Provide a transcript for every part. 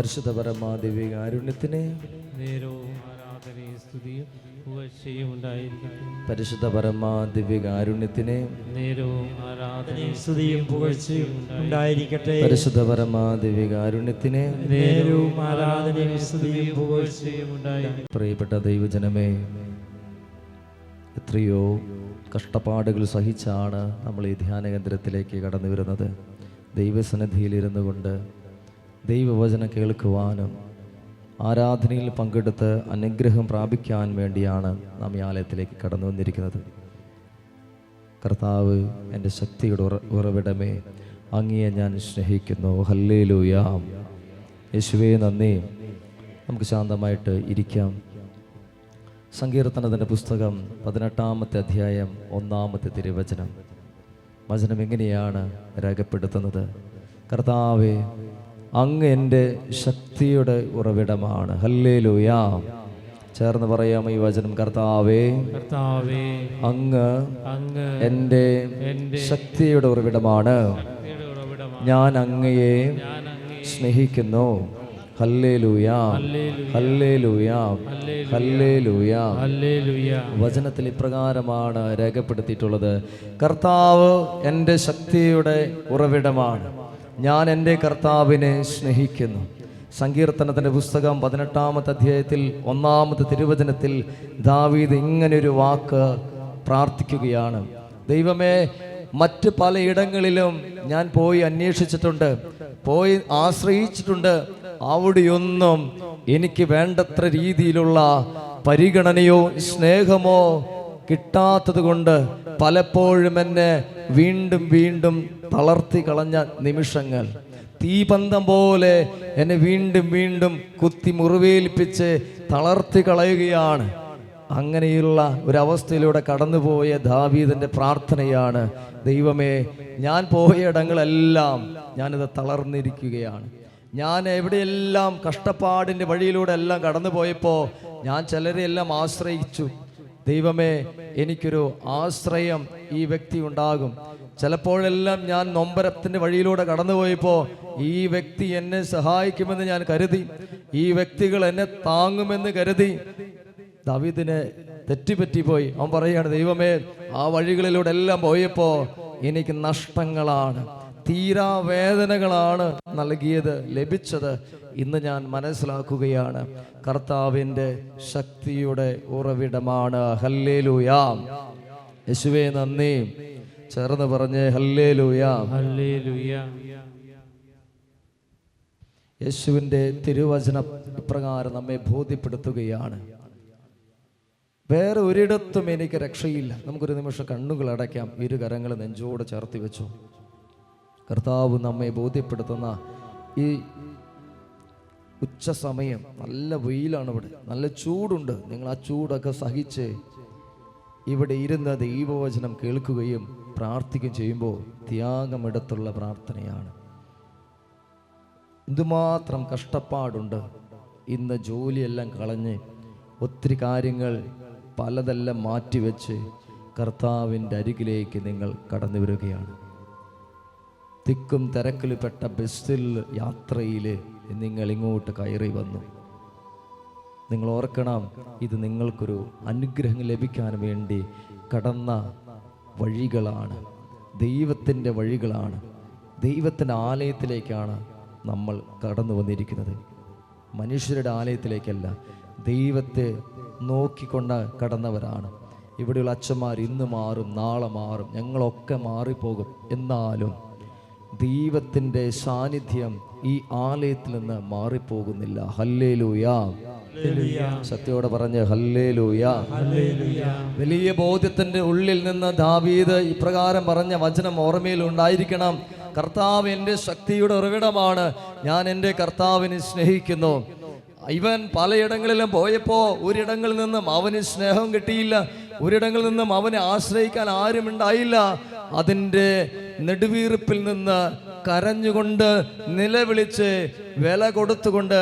പരിശുദ്ധ പരമാ ദിവ്യകാരുണ്യത്തിന് നേരവും ആരാധനയും സ്തുതിയും പുകഴ്ചയും ഉണ്ടായിരിക്കട്ടെ. പരിശുദ്ധ പരമാ ദിവ്യകാരുണ്യത്തിന് നേരവും ആരാധനയും സ്തുതിയും പുകഴ്ചയും ഉണ്ടായിരിക്കട്ടെ. പരിശുദ്ധ പരമാ ദിവ്യകാരുണ്യത്തിന് നേരവും ആരാധനയും സ്തുതിയും പുകഴ്ചയും ഉണ്ടായിരിക്കട്ടെ. പ്രിയപ്പെട്ട ദൈവജനമേ, എത്രയോ കഷ്ടപ്പാടുകൾ സഹിച്ചാണ് നമ്മൾ ഈ ധ്യാന കേന്ദ്രത്തിലേക്ക് കടന്നു വരുന്നത്. ദൈവസന്നിധിയിലിരുന്നു കൊണ്ട് ദൈവവചനം കേൾക്കുവാനും ആരാധനയിൽ പങ്കെടുത്ത് അനുഗ്രഹം പ്രാപിക്കാൻ വേണ്ടിയാണ് നാം ഈ ആലയത്തിലേക്ക് കടന്നു വന്നിരിക്കുന്നത്. കർത്താവ് എൻ്റെ ശക്തിയുടെ ഉറവിടമേ, അങ്ങയെ ഞാൻ സ്നേഹിക്കുന്നു. ഹല്ലേലൂയ. യേശുവേ നന്ദി. നമുക്ക് ശാന്തമായിട്ട് ഇരിക്കാം. സങ്കീർത്തനത്തിൻ്റെ പുസ്തകം 18-ാമത്തെ അധ്യായം 1-ാമത്തെ തിരുവചനം. വചനം എങ്ങനെയാണ് രേഖപ്പെടുത്തുന്നത്? കർത്താവേ, അങ്ങ് എൻ്റെ ശക്തിയുടെ ഉറവിടമാണ്. ഹല്ലേലൂയ. ചേർന്ന് പറയാം ഈ വചനം. കർത്താവേ, അങ്ങ് എൻ്റെ ശക്തിയുടെ ഉറവിടമാണ്. ഞാൻ അങ്ങയെ സ്നേഹിക്കുന്നു. ഹല്ലേലൂയ, ഹല്ലേലൂയ, ഹല്ലേലൂയ. വചനത്തിൽ ഇപ്രകാരമാണ് രേഖപ്പെടുത്തിയിട്ടുള്ളത്: കർത്താവ് എൻ്റെ ശക്തിയുടെ ഉറവിടമാണ്, ഞാൻ എൻ്റെ കർത്താവിനെ സ്നേഹിക്കുന്നു. സങ്കീർത്തനത്തിൻ്റെ പുസ്തകം 18-ാമത്തെ അധ്യായത്തിൽ 1-ാമത്തെ തിരുവചനത്തിൽ ദാവീദ് ഇങ്ങനൊരു വാക്ക് പ്രാർത്ഥിക്കുകയാണ്: ദൈവമേ, മറ്റ് പലയിടങ്ങളിലും ഞാൻ പോയി അന്വേഷിച്ചിട്ടുണ്ട്, പോയി ആശ്രയിച്ചിട്ടുണ്ട്. അവിടെയൊന്നും എനിക്ക് വേണ്ടത്ര രീതിയിലുള്ള പരിഗണനയോ സ്നേഹമോ കിട്ടാത്തത് കൊണ്ട് പലപ്പോഴും എന്നെ വീണ്ടും വീണ്ടും തളർത്തി കളഞ്ഞ നിമിഷങ്ങൾ, തീപന്തം പോലെ എന്നെ വീണ്ടും വീണ്ടും കുത്തി മുറിവേൽപ്പിച്ച് തളർത്തി കളയുകയാണ്. അങ്ങനെയുള്ള ഒരവസ്ഥയിലൂടെ കടന്നുപോയ ദാവീദിന്റെ പ്രാർത്ഥനയാണ്: ദൈവമേ, ഞാൻ പോയ ഇടങ്ങളെല്ലാം ഞാനിത് തളർന്നിരിക്കുകയാണ്. ഞാൻ എവിടെയെല്ലാം കഷ്ടപ്പാടിൻ്റെ വഴിയിലൂടെ എല്ലാം കടന്നു പോയപ്പോൾ ഞാൻ ചിലരെയെല്ലാം ആശ്രയിച്ചു. ദൈവമേ, എനിക്കൊരു ആശ്രയം ഈ വ്യക്തി ഉണ്ടാകും. ചിലപ്പോഴെല്ലാം ഞാൻ നൊമ്പരത്തിൻ്റെ വഴിയിലൂടെ കടന്നുപോയപ്പോൾ ഈ വ്യക്തി എന്നെ സഹായിക്കുമെന്ന് ഞാൻ കരുതി, ഈ വ്യക്തികൾ എന്നെ താങ്ങുമെന്ന് കരുതി. ദാവീദിനെ തെറ്റുപറ്റിപ്പോയി. അവൻ പറയുകയാണ്: ദൈവമേ, ആ വഴികളിലൂടെ എല്ലാം പോയപ്പോൾ എനിക്ക് നഷ്ടങ്ങളാണ്, തീരാവേദനകളാണ് നൽകിയത്, ലഭിച്ചത്. ഇന്ന് ഞാൻ മനസ്സിലാക്കുകയാണ്, കർത്താവിൻ്റെ ശക്തിയുടെ ഉറവിടമാണ്. ഹല്ലേലൂയ. യേശുവേ നന്ദി. ചേർന്ന് പറഞ്ഞേ ഹല്ലേലൂയ, ഹല്ലേലൂയ. യേശുവിൻ്റെ തിരുവചനം ഇപ്രകാരം നമ്മെ ബോധ്യപ്പെടുത്തുകയാണ്: വേറെ ഒരിടത്തും എനിക്ക് രക്ഷയില്ല. നമുക്കൊരു നിമിഷം കണ്ണുകൾ അടയ്ക്കാം, ഇരു കരങ്ങൾ നെഞ്ചോട് ചേർത്തി വെച്ചു. കർത്താവ് നമ്മെ ബോധ്യപ്പെടുത്തുന്ന ഈ ഉച്ച സമയം, നല്ല വെയിലാണ്, ഇവിടെ നല്ല ചൂടുണ്ട്. നിങ്ങൾ ആ ചൂടൊക്കെ സഹിച്ച് ഇവിടെ ഇരുന്ന് ദൈവവചനം കേൾക്കുകയും പ്രാർത്ഥിക്കുകയും ചെയ്യുമ്പോൾ ത്യാഗമെടുത്തുള്ള പ്രാർത്ഥനയാണ്. എന്തുമാത്രം കഷ്ടപ്പാടുണ്ട്. ഇന്ന് ജോലിയെല്ലാം കളഞ്ഞ് ഒത്തിരി കാര്യങ്ങൾ പലതെല്ലാം മാറ്റിവെച്ച് കർത്താവിൻ്റെ അരികിലേക്ക് നിങ്ങൾ കടന്നു വരികയാണ്. തിക്കും തിരക്കിൽപ്പെട്ട ബസ്സിൽ യാത്രയിൽ നിങ്ങൾ ഇങ്ങോട്ട് കയറി വന്നു. നിങ്ങൾ ഓർക്കണം, ഇത് നിങ്ങൾക്കൊരു അനുഗ്രഹം ലഭിക്കാൻ വേണ്ടി കടന്ന വഴികളാണ്, ദൈവത്തിൻ്റെ വഴികളാണ്. ദൈവത്തിൻ്റെ ആലയത്തിലേക്കാണ് നമ്മൾ കടന്നു വന്നിരിക്കുന്നത്. മനുഷ്യരുടെ ആലയത്തിലേക്കല്ല, ദൈവത്തെ നോക്കിക്കൊണ്ട് കടന്നവരാണ്. ഇവിടെയുള്ള അച്ഛന്മാർ ഇന്ന് മാറും, നാളെ മാറും, ഞങ്ങളൊക്കെ മാറിപ്പോകും. എന്നാലും ദൈവത്തിൻ്റെ സാന്നിധ്യം ഈ ആലയത്തിൽ നിന്ന് മാറിപ്പോകുന്നില്ല. ഹല്ലേലൂയ. സത്യോടെ പറഞ്ഞ് ഹല്ലേലൂയ. വലിയ ബോധ്യത്തിന്റെ ഉള്ളിൽ നിന്ന് ദാവീദ് ഇപ്രകാരം പറഞ്ഞ വചനം ഓർമ്മയിൽ ഉണ്ടായിരിക്കണം: കർത്താവ് എൻ്റെ ശക്തിയുടെ ഉറവിടമാണ്, ഞാൻ എൻ്റെ കർത്താവിനെ സ്നേഹിക്കുന്നു. ഇവൻ പലയിടങ്ങളിലും പോയപ്പോൾ ഒരിടങ്ങളിൽ നിന്നും അവന് സ്നേഹം കിട്ടിയില്ല, ഒരിടങ്ങളിൽ നിന്നും അവനെ ആശ്രയിക്കാൻ ആരുമുണ്ടായില്ല. അതിൻ്റെ നെടുവീർപ്പിൽ നിന്ന് കരഞ്ഞുകൊണ്ട് നിലവിളിച്ച് വില കൊടുത്തുകൊണ്ട്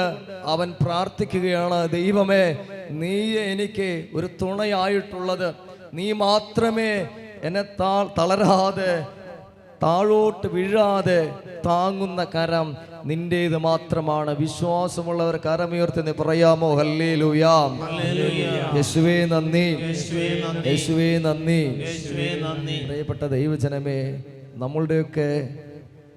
അവൻ പ്രാർത്ഥിക്കുകയാണ്: ദൈവമേ, നീ എനിക്ക് ഒരു തുണയായിട്ടുള്ളത്, നീ മാത്രമേ എന്നെ തളരാതെ താഴോട്ട് വീഴാതെ താങ്ങുന്ന കരം നിന്റേത് മാത്രമാണ്. വിശ്വാസമുള്ളവർ കരമുയർത്തി പറയാമോ? ഹല്ലേലൂയാ, യേശുവേ നന്ദി, യേശുവേ നന്ദി. പ്രിയപ്പെട്ട ദൈവജനമേ, നമ്മളുടെയൊക്കെ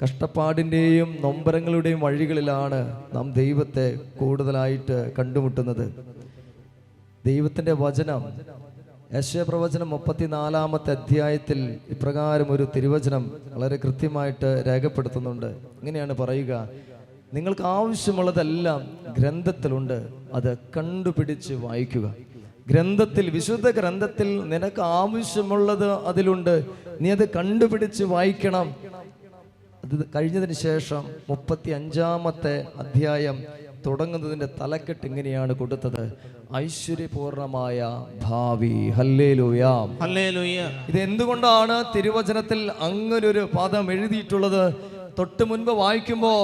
കഷ്ടപ്പാടിൻ്റെയും നൊമ്പരങ്ങളുടെയും വഴികളിലാണ് നാം ദൈവത്തെ കൂടുതലായിട്ട് കണ്ടുമുട്ടുന്നത്. ദൈവത്തിൻ്റെ വചനം യെശയ്യാപ്രവചനം 34-ാമത്തെ അധ്യായത്തിൽ ഇപ്രകാരം ഒരു തിരുവചനം വളരെ കൃത്യമായിട്ട് രേഖപ്പെടുത്തുന്നുണ്ട്. ഇങ്ങനെയാണ് പറയുക: നിങ്ങൾക്ക് ആവശ്യമുള്ളതെല്ലാം ഗ്രന്ഥത്തിലുണ്ട്, അത് കണ്ടുപിടിച്ച് വായിക്കുക. ഗ്രന്ഥത്തിൽ, വിശുദ്ധ ഗ്രന്ഥത്തിൽ നിനക്ക് ആവശ്യമുള്ളത് അതിലുണ്ട്, നീ അത് കണ്ടുപിടിച്ച് വായിക്കണം. അത് കഴിഞ്ഞതിന് ശേഷം 35-ാമത്തെ അധ്യായം തുടങ്ങുന്നതിൻ്റെ തലക്കെട്ട് ഇങ്ങനെയാണ് കൊടുത്തത്: ഐശ്വര്യപൂർണമായ ഭാവി. ഹല്ലേലൂയാ, ഹല്ലേലൂയാ. ഇത് എന്തുകൊണ്ടാണ് തിരുവചനത്തിൽ അങ്ങനൊരു പദം എഴുതിയിട്ടുള്ളത്? തൊട്ട് മുൻപ് വായിക്കുമ്പോൾ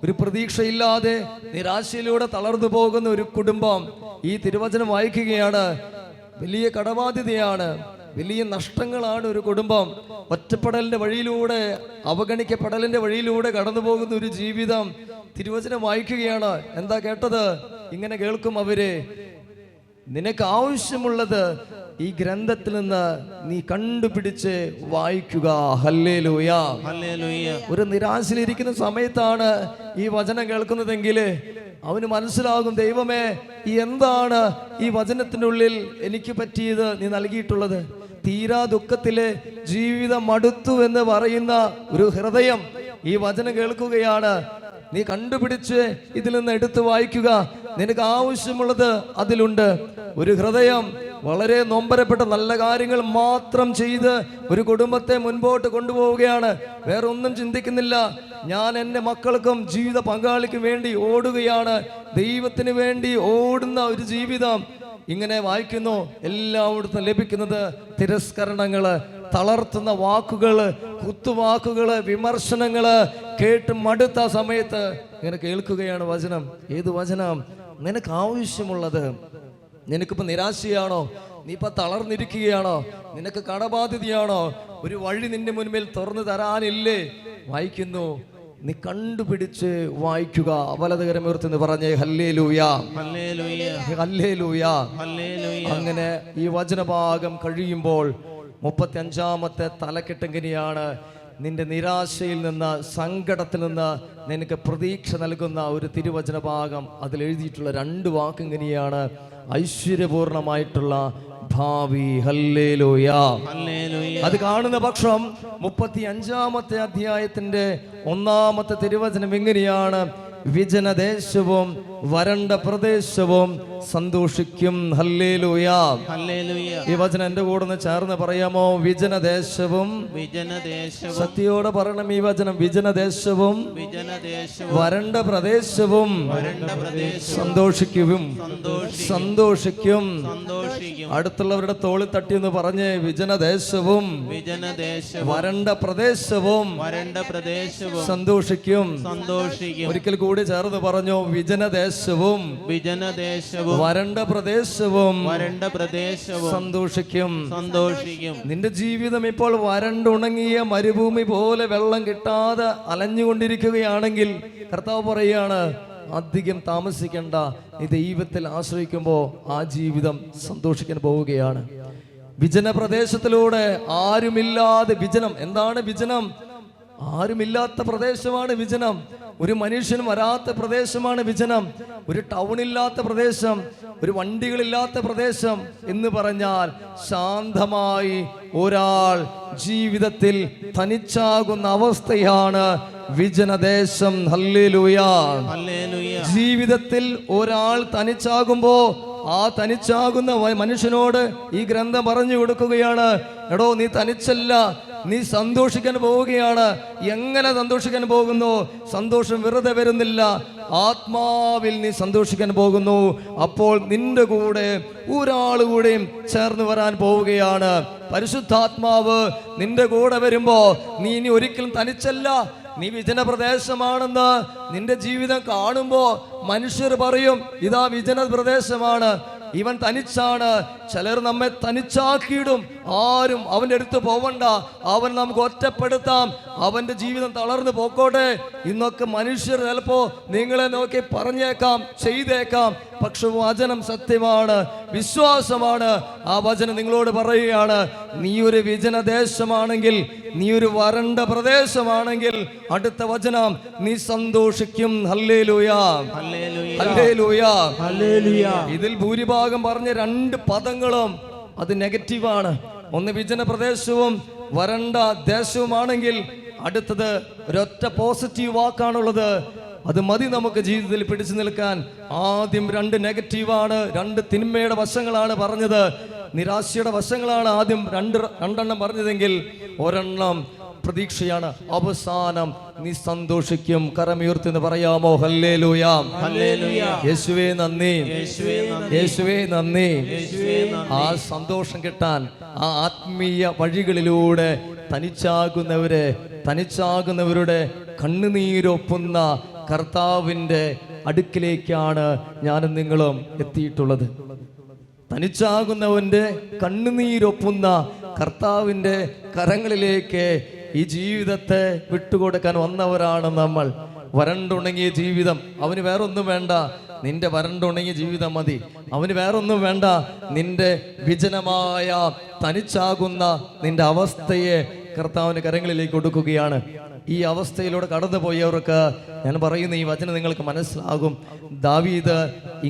ഒരു പ്രതീക്ഷയില്ലാതെ നിരാശയിലൂടെ തളർന്നു പോകുന്ന ഒരു കുടുംബം ഈ തിരുവചനം വായിക്കുകയാണ്. വലിയ കടബാധ്യതയാണ്, വലിയ നഷ്ടങ്ങളാണ് ഒരു കുടുംബം. ഒറ്റപ്പെടലിന്റെ വഴിയിലൂടെ, അവഗണിക്കപ്പെടലിന്റെ വഴിയിലൂടെ കടന്നു പോകുന്ന ഒരു ജീവിതം തിരുവചനം വായിക്കുകയാണ്. എന്താ കേട്ടത്? ഇങ്ങനെ കേൾക്കും അവര്: നിനക്ക് ആവശ്യമുള്ളത് ഈ ഗ്രന്ഥത്തിൽ നിന്ന് നീ കണ്ടുപിടിച്ച് വായിക്കുക. ഹല്ലേലൂയാ, ഹല്ലേലൂയാ. ഒരു നിരാശയിലിരിക്കുന്ന സമയത്താണ് ഈ വചനം കേൾക്കുന്നതെങ്കിൽ അവന് മനസ്സിലാകും, ദൈവമേ, എന്താണ് ഈ വചനത്തിനുള്ളിൽ എനിക്ക് പറ്റിയത് നീ നൽകിയിട്ടുള്ളത്? തീരാ ദുഃഖത്തിലെ ജീവിതം മടുത്തു എന്ന് പറയുന്ന ഒരു ഹൃദയം ഈ വചനം കേൾക്കുകയാണ്. നീ കണ്ടുപിടിച്ച് ഇതിൽ നിന്ന് എടുത്തു വായിക്കുക. നിനക്ക് ആവശ്യമുള്ളത് അതിലുണ്ട്. ഒരു ഹൃദയം വളരെ നൊമ്പരപ്പെട്ട നല്ല കാര്യങ്ങൾ മാത്രം ചെയ്ത് ഒരു കുടുംബത്തെ മുൻപോട്ട് കൊണ്ടുപോവുകയാണ്. വേറെ ഒന്നും ചിന്തിക്കുന്നില്ല. ഞാൻ എൻ്റെ മക്കൾക്കും ജീവിത പങ്കാളിക്കും വേണ്ടി ഓടുകയാണ്. ദൈവത്തിന് വേണ്ടി ഓടുന്ന ഒരു ജീവിതം ഇങ്ങനെ വായിക്കുന്നു. എല്ലായിടത്തും ലഭിക്കുന്നത് തിരസ്കരണങ്ങള്, തളർത്തുന്ന വാക്കുകള്, കുത്തുവാക്കുകള്, വിമർശനങ്ങള് കേട്ട് മടുത്ത സമയത്ത് ഇങ്ങനെ കേൾക്കുകയാണ് വചനം. ഏത് വചനം? നിനക്ക് ആവശ്യമുള്ളത്. നിനക്കിപ്പോ നിരാശയാണോ? നീ ഇപ്പൊ തളർന്നിരിക്കുകയാണോ? നിനക്ക് കടബാധ്യതയാണോ? ഒരു വഴി നിന്റെ മുൻപിൽ തുറന്നു തരാനില്ലേ? വായിക്കുന്നു. നീ കണ്ടുപിടിച്ച് വായിക്കുക. വലതുകരം ഉയർത്തുന്നു പറഞ്ഞേ ഹല്ലേലൂയാ, ഹല്ലേലൂയാ, ഹല്ലേലൂയാ. അങ്ങനെ ഈ വചനഭാഗം കഴിയുമ്പോൾ 35-ാമത്തെ തലക്കെട്ടെങ്ങനെയാണ്? നിന്റെ നിരാശയിൽ നിന്ന്, സങ്കടത്തിൽ നിന്ന് നിനക്ക് പ്രതീക്ഷ നൽകുന്ന ഒരു തിരുവചന ഭാഗം. അതിൽ എഴുതിയിട്ടുള്ള 2 വാക്ക് ഇങ്ങനെയാണ്: ഐശ്വര്യപൂർണമായിട്ടുള്ള ഭാവി. ഹല്ലേലൂയാ, ഹല്ലേലൂയാ. അത് കാണുന്ന പക്ഷം 35-ാമത്തെ അധ്യായത്തിന്റെ 1-ാമത്തെ തിരുവചനം എങ്ങനെയാണ്? വിജനദേശവും വരണ്ട പ്രദേശവും സന്തോഷിക്കും. ഹല്ലേലൂയാ, ഹല്ലേലൂയാ. ഈ വചനം എന്റെ കൂടെ ഒന്ന് ചേർന്ന് പറയാമോ? വിജനദേശവും, വിജനദേശവും. സത്യയോടെ പറയണം ഈ വചനം. വിജനദേശവും, വിജനദേശവും. വരണ്ട പ്രദേശവും, വരണ്ട പ്രദേശവും. സന്തോഷിക്കും, സന്തോഷിക്കും, സന്തോഷിക്കും. അടുത്തുള്ളവരുടെ തോളിൽ തട്ടി എന്ന് പറഞ്ഞ്: വിജനദേശവും, വിജനദേശവും. വരണ്ട പ്രദേശവും, വരണ്ട പ്രദേശവും. സന്തോഷിക്കും, സന്തോഷിക്കും. ഒരിക്കൽ കൂടി ചേർന്ന് പറഞ്ഞു: വിജനദേശവും, വിജനദേശവും. വരണ്ട പ്രദേശവും, വരണ്ട പ്രദേശവും. സന്തോഷിക്കും, സന്തോഷിക്കും. നിന്റെ ജീവിതം ഇപ്പോൾ വരണ്ടുണങ്ങിയ മരുഭൂമി പോലെ വെള്ളം കിട്ടാതെ അലഞ്ഞുകൊണ്ടിരിക്കുകയാണെങ്കിൽ കർത്താവ് പറയാണ്: അധികം താമസിക്കണ്ട, നീ ദൈവത്തിൽ ആശ്രയിക്കുമ്പോൾ ആ ജീവിതം സന്തോഷിക്കാൻ പോവുകയാണ്. വിജന പ്രദേശത്തിലൂടെ ആരുമില്ലാതെ, വിജനം എന്താണ്? വിജനം ആരുമില്ലാത്ത പ്രദേശമാണ് വിജനം. ഒരു മനുഷ്യനും വരാത്ത പ്രദേശമാണ് വിജനം. ഒരു ടൗണില്ലാത്ത പ്രദേശം, ഒരു വണ്ടികളില്ലാത്ത പ്രദേശം എന്ന് പറഞ്ഞാൽ ശാന്തമായി ഒരാൾ ജീവിതത്തിൽ തനിച്ചാകുന്ന അവസ്ഥയാണ് വിജനദേശം. ഹല്ലേലൂയാ, ഹല്ലേലൂയാ. ജീവിതത്തിൽ ഒരാൾ തനിച്ചാകുമ്പോ ആ തനിച്ചാകുന്ന മനുഷ്യനോട് ഈ ഗ്രന്ഥം പറഞ്ഞു കൊടുക്കുകയാണ്: എടോ, നീ തനിച്ചല്ല, നീ സന്തോഷിക്കാൻ പോവുകയാണ്. എങ്ങനെ സന്തോഷിക്കാൻ പോകുന്നു? സന്തോഷം വെറുതെ വരുന്നില്ല, ആത്മാവിൽ നീ സന്തോഷിക്കാൻ പോകുന്നു. അപ്പോൾ നിന്റെ കൂടെ ഒരാളുകൂടെയും ചേർന്ന് വരാൻ പോവുകയാണ്. പരിശുദ്ധാത്മാവ് നിന്റെ കൂടെ വരുമ്പോ നീ ഇനി ഒരിക്കലും തനിച്ചല്ല. നീ വിജന പ്രദേശമാണെന്ന് നിന്റെ ജീവിതം കാണുമ്പോ മനുഷ്യർ പറയും: ഇതാ വിജന പ്രദേശമാണ്, ഇവൻ തനിച്ചാണ്. ചിലർ നമ്മെ തനിച്ചാക്കിയിടും. ആരും അവൻ്റെ അടുത്ത് പോവണ്ട, അവൻ നമുക്ക് ഒറ്റപ്പെടുത്താം, അവൻ്റെ ജീവിതം തളർന്നു പോക്കോട്ടെ. ഇന്നൊക്കെ മനുഷ്യർ ചിലപ്പോ നിങ്ങളെ നോക്കി പറഞ്ഞേക്കാം, ചെയ്തേക്കാം. പക്ഷെ വചനം സത്യമാണ്, വിശ്വാസമാണ്. ആ വചനം നിങ്ങളോട് പറയുകയാണ്, നീ ഒരു വിജനദേശമാണെങ്കിൽ, നീ ഒരു വരണ്ട പ്രദേശമാണെങ്കിൽ, അടുത്ത വചനം, നീ സന്തോഷിക്കും. ഹല്ലേലൂയ, ഹല്ലേലൂയ, ഹല്ലേലൂയ. ഇതിൽ ഭൂരിഭാഗം പറഞ്ഞ രണ്ട് പദങ്ങളും അത് നെഗറ്റീവാണ്. ഒന്ന് വിജന പ്രദേശവും വരണ്ട ദേശവുമാണെങ്കിൽ, അടുത്തത് ഒരൊറ്റ പോസിറ്റീവ് വാക്കാണുള്ളത്. അത് മതി നമുക്ക് ജീവിതത്തിൽ പിടിച്ചു നിൽക്കാൻ. ആദ്യം രണ്ട് നെഗറ്റീവാണ്, രണ്ട് തിന്മയുടെ വശങ്ങളാണ് പറഞ്ഞത്, നിരാശയുടെ വശങ്ങളാണ് ആദ്യം രണ്ടെണ്ണം പറഞ്ഞതെങ്കിൽ ഒരെണ്ണം പ്രതീക്ഷയാണ്. അവസാനം നീ സന്തോഷിക്കും. കരമുയർത്തിന്ന് പറയാമോ ഹല്ലേലൂയ, ഹല്ലേലൂയ. യേശുവേ നന്ദി, യേശുവേ നന്ദി. ആ സന്തോഷം കിട്ടാൻ ആ ആത്മീയ വഴികളിലൂടെ തനിച്ചാകുന്നവരുടെ കണ്ണുനീരൊപ്പുന്ന കർത്താവിൻ്റെ അടുക്കിലേക്കാണ് ഞാനും നിങ്ങളും എത്തിയിട്ടുള്ളത്. തനിച്ചാകുന്നവന്റെ കണ്ണുനീരൊപ്പുന്ന കർത്താവിൻ്റെ കരങ്ങളിലേക്ക് ഈ ജീവിതത്തെ വിട്ടുകൊടുക്കാൻ വന്നവരാണ് നമ്മൾ. വരണ്ടുണങ്ങിയ ജീവിതം, അവന് വേറൊന്നും വേണ്ട, നിന്റെ വരണ്ടുണങ്ങിയ ജീവിതം മതി. അവന് വേറൊന്നും വേണ്ട, നിന്റെ വിജനമായ തനിച്ചാകുന്ന നിന്റെ അവസ്ഥയെ കർത്താവിൻ്റെ കരങ്ങളിലേക്ക് കൊടുക്കുകയാണ്. ഈ അവസ്ഥയിലൂടെ കടന്നുപോയവർക്ക് ഞാൻ പറയുന്ന ഈ വചനം നിങ്ങൾക്ക് മനസ്സിലാകും. ദാവീദ്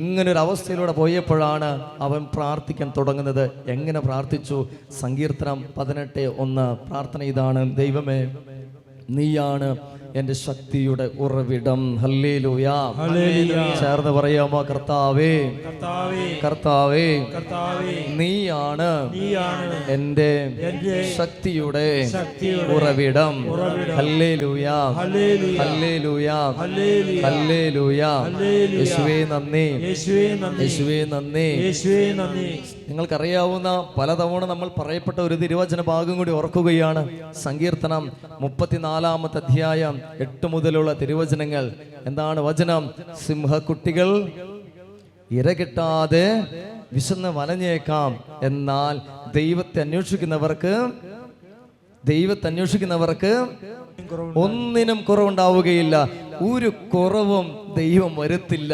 ഇങ്ങനൊരു അവസ്ഥയിലൂടെ പോയപ്പോഴാണ് അവൻ പ്രാർത്ഥിക്കാൻ തുടങ്ങുന്നത്. എങ്ങനെ പ്രാർത്ഥിച്ചു? സങ്കീർത്തനം 18:1 പ്രാർത്ഥന ഇതാണ്: ദൈവമേ, നീയാണ് എൻ്റെ ശക്തിയുടെ ഉറവിടം. ഹല്ലേലൂയ, ചേർന്ന് പറയാമോ? കർത്താവേ, കർത്താവേ, നീയാണ് എൻ്റെ ശക്തിയുടെ ഉറവിടം. ഹല്ലേലൂയ, ഹല്ലേലൂയ, ഹല്ലേലൂയ. യേശുവേ നന്ദി, യേശുവേ നന്ദി. നിങ്ങൾക്കറിയാവുന്ന പലതവണ നമ്മൾ പറയപ്പെട്ട ഒരു തിരുവചന ഭാഗം കൂടി ഓർക്കുകയാണ്. സങ്കീർത്തനം 34-ാമത്തെ അധ്യായം 8 മുതലുള്ള തിരുവചനങ്ങൾ. എന്താണ് വചനം? സിംഹക്കുട്ടികൾ ഇര കിട്ടാതെ വിശന്ന് വലഞ്ഞേക്കാം, എന്നാൽ ദൈവത്തെ അന്വേഷിക്കുന്നവർക്ക് ഒന്നിനും കുറവുണ്ടാവുകയില്ല. ഒരു കുറവും ദൈവം വരുത്തില്ല.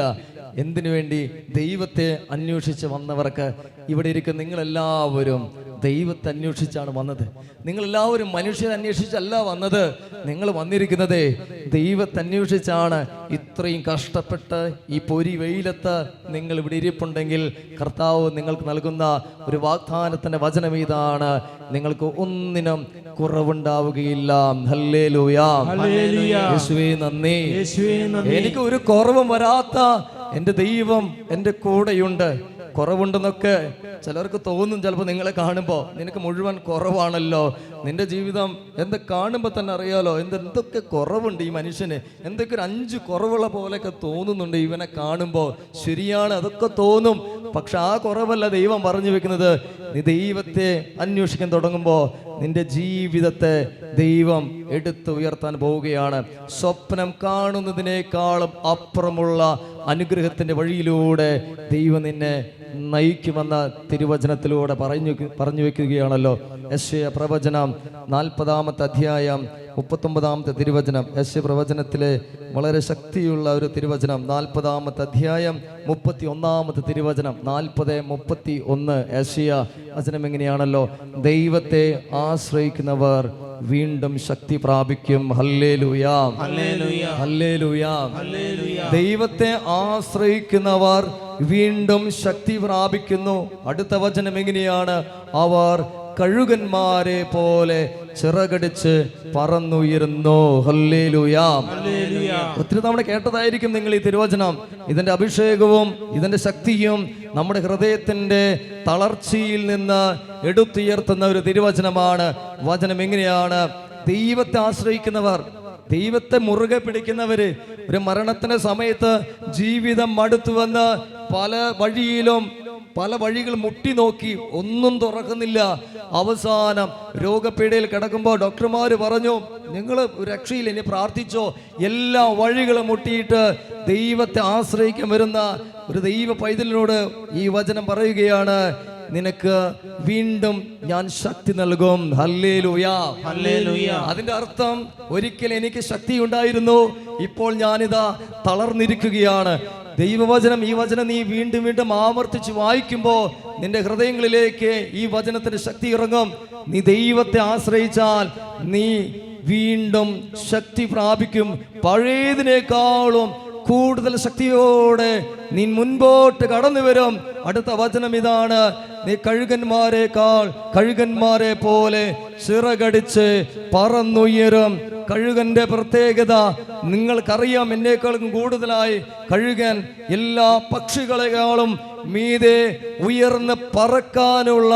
എന്തിനു വേണ്ടി? ദൈവത്തെ അന്വേഷിച്ച് വന്നവർക്ക്. ഇവിടെ ഇരിക്കുന്ന നിങ്ങളെല്ലാവരും ദൈവത്തെ അന്വേഷിച്ചാണ് വന്നത്. നിങ്ങളെല്ലാവരും മനുഷ്യരെ അന്വേഷിച്ചല്ല വന്നത്. നിങ്ങൾ വന്നിരിക്കുന്നത് ദൈവത്തെ അന്വേഷിച്ചാണ്. ഇത്രയും കഷ്ടപ്പെട്ട് ഈ പൊരി വെയിലത്ത് നിങ്ങൾ ഇവിടെ ഇരിപ്പുണ്ടെങ്കിൽ കർത്താവ് നിങ്ങൾക്ക് നൽകുന്ന ഒരു വാഗ്ദാനത്തിന്റെ വചനം ഇതാണ്: നിങ്ങൾക്ക് ഒന്നിനും കുറവുണ്ടാവുകയില്ല. ഹല്ലേലൂയ, യേശുവേ നന്ദി. എനിക്ക് ഒരു കുറവും വരാത്ത എൻ്റെ ദൈവം എൻ്റെ കൂടെയുണ്ട്. കുറവുണ്ടെന്നൊക്കെ ചിലർക്ക് തോന്നും. ചിലപ്പോൾ നിങ്ങളെ കാണുമ്പോൾ നിനക്ക് മുഴുവൻ കുറവാണല്ലോ, നിന്റെ ജീവിതം എന്താ കാണുമ്പോൾ തന്നെ അറിയാലോ എന്തൊക്കെ കുറവുണ്ട് ഈ മനുഷ്യന്, എന്തൊക്കെ ഒരു 5 കുറവുള്ള പോലെയൊക്കെ തോന്നുന്നുണ്ട് ഇവനെ കാണുമ്പോൾ. ശരിയാണ്, അതൊക്കെ തോന്നും. പക്ഷെ ആ കുറവല്ല ദൈവം പറഞ്ഞു വെക്കുന്നത്. നീ ദൈവത്തെ അന്വേഷിക്കാൻ തുടങ്ങുമ്പോൾ നിന്റെ ജീവിതത്തെ ദൈവം എടുത്ത് ഉയർത്താൻ പോവുകയാണ്. സ്വപ്നം കാണുന്നതിനേക്കാളും അപ്പുറമുള്ള അനുഗ്രഹത്തിന്റെ വഴിയിലൂടെ ദൈവം നിന്നെ നയിക്കുമെന്ന തിരുവചനത്തിലൂടെ പറഞ്ഞു വെക്കുകയാണല്ലോ. യെശയ്യാ പ്രവചനം 40-ാമത്തെ അധ്യായം 39-ാമത്തെ തിരുവചനം. യെശയ്യാ പ്രവചനത്തിലെ വളരെ ശക്തിയുള്ള ഒരു തിരുവചനം. 40-ാമത്തെ അധ്യായം 31-ാമത്തെ തിരുവചനം. 40:31 യെശയ്യാ വചനം എങ്ങനെയാണല്ലോ: ദൈവത്തെ ആശ്രയിക്കുന്നവർ വീണ്ടും ശക്തി പ്രാപിക്കും. Hallelujah, hallelujah. ദൈവത്തെ ആശ്രയിക്കുന്നവർ വീണ്ടും ശക്തി പ്രാപിക്കുന്നു. അടുത്ത വചനം എങ്ങനെയാണ്? അവർ കഴുകന്മാരെ പോലെ ചിറകടിച്ച് പറന്നുയരുന്നു. ഹല്ലേലൂയ. ഒത്തിരി തവണ കേട്ടതായിരിക്കും നിങ്ങൾ ഈ തിരുവചനം. ഇതിന്റെ അഭിഷേകവും ഇതിന്റെ ശക്തിയും നമ്മുടെ ഹൃദയത്തിന്റെ തളർച്ചയിൽ നിന്ന് എടുത്തുയർത്തുന്ന ഒരു തിരുവചനമാണ്. വചനം എങ്ങനെയാണ്? ദൈവത്തെ ആശ്രയിക്കുന്നവർ, ദൈവത്തെ മുറുകെ പിടിക്കുന്നവര് ഒരു മരണത്തിന്റെ സമയത്ത് ജീവിതം മടുത്തുവന്ന് പല വഴികൾ മുട്ടി നോക്കി, ഒന്നും തുറക്കുന്നില്ല. അവസാനം രോഗപീഠയിൽ കിടക്കുമ്പോൾ ഡോക്ടർമാർ പറഞ്ഞു, നിങ്ങൾ രക്ഷയില്ല, ഇനി പ്രാർത്ഥിച്ചോ. എല്ലാ വഴികളും മുട്ടിയിട്ട് ദൈവത്തെ ആശ്രയിക്കാൻ വരുന്ന ഒരു ദൈവ പൈതലിനോട് ഈ വചനം പറയുകയാണ്: നിനക്ക് വീണ്ടും ഞാൻ ശക്തി നൽകും. ഹല്ലേലൂയ. ഹല്ലേലൂയ. അതിന്റെ അർത്ഥം, ഒരിക്കൽ എനിക്ക് ശക്തി ഉണ്ടായിരുന്നു, ഇപ്പോൾ ഞാനിതാ തളർന്നിരിക്കുകയാണ്. ദൈവവചനം, ഈ വചനം നീ വീണ്ടും വീണ്ടും ആവർത്തിച്ച് വായിക്കുമ്പോൾ നിന്റെ ഹൃദയങ്ങളിലേക്ക് ഈ വചനത്തിന്റെ ശക്തി ഇറങ്ങും. നീ ദൈവത്തെ ആശ്രയിച്ചാൽ നീ വീണ്ടും ശക്തി പ്രാപിക്കും. പഴയതിനേക്കാളും കൂടുതൽ ശക്തിയോടെ നീ മുൻപോട്ട് കടന്നു വരും. അടുത്ത വചനം ഇതാണ്, നീ കഴുകന്മാരെ പോലെ ചിറകടിച്ച് പറന്നുയരും. കഴുകന്റെ പ്രത്യേകത നിങ്ങൾക്കറിയാം, എന്നേക്കാളും കൂടുതലായി കഴുകൻ എല്ലാ പക്ഷികളെക്കാളും മീതെ ഉയർന്ന് പറക്കാനുള്ള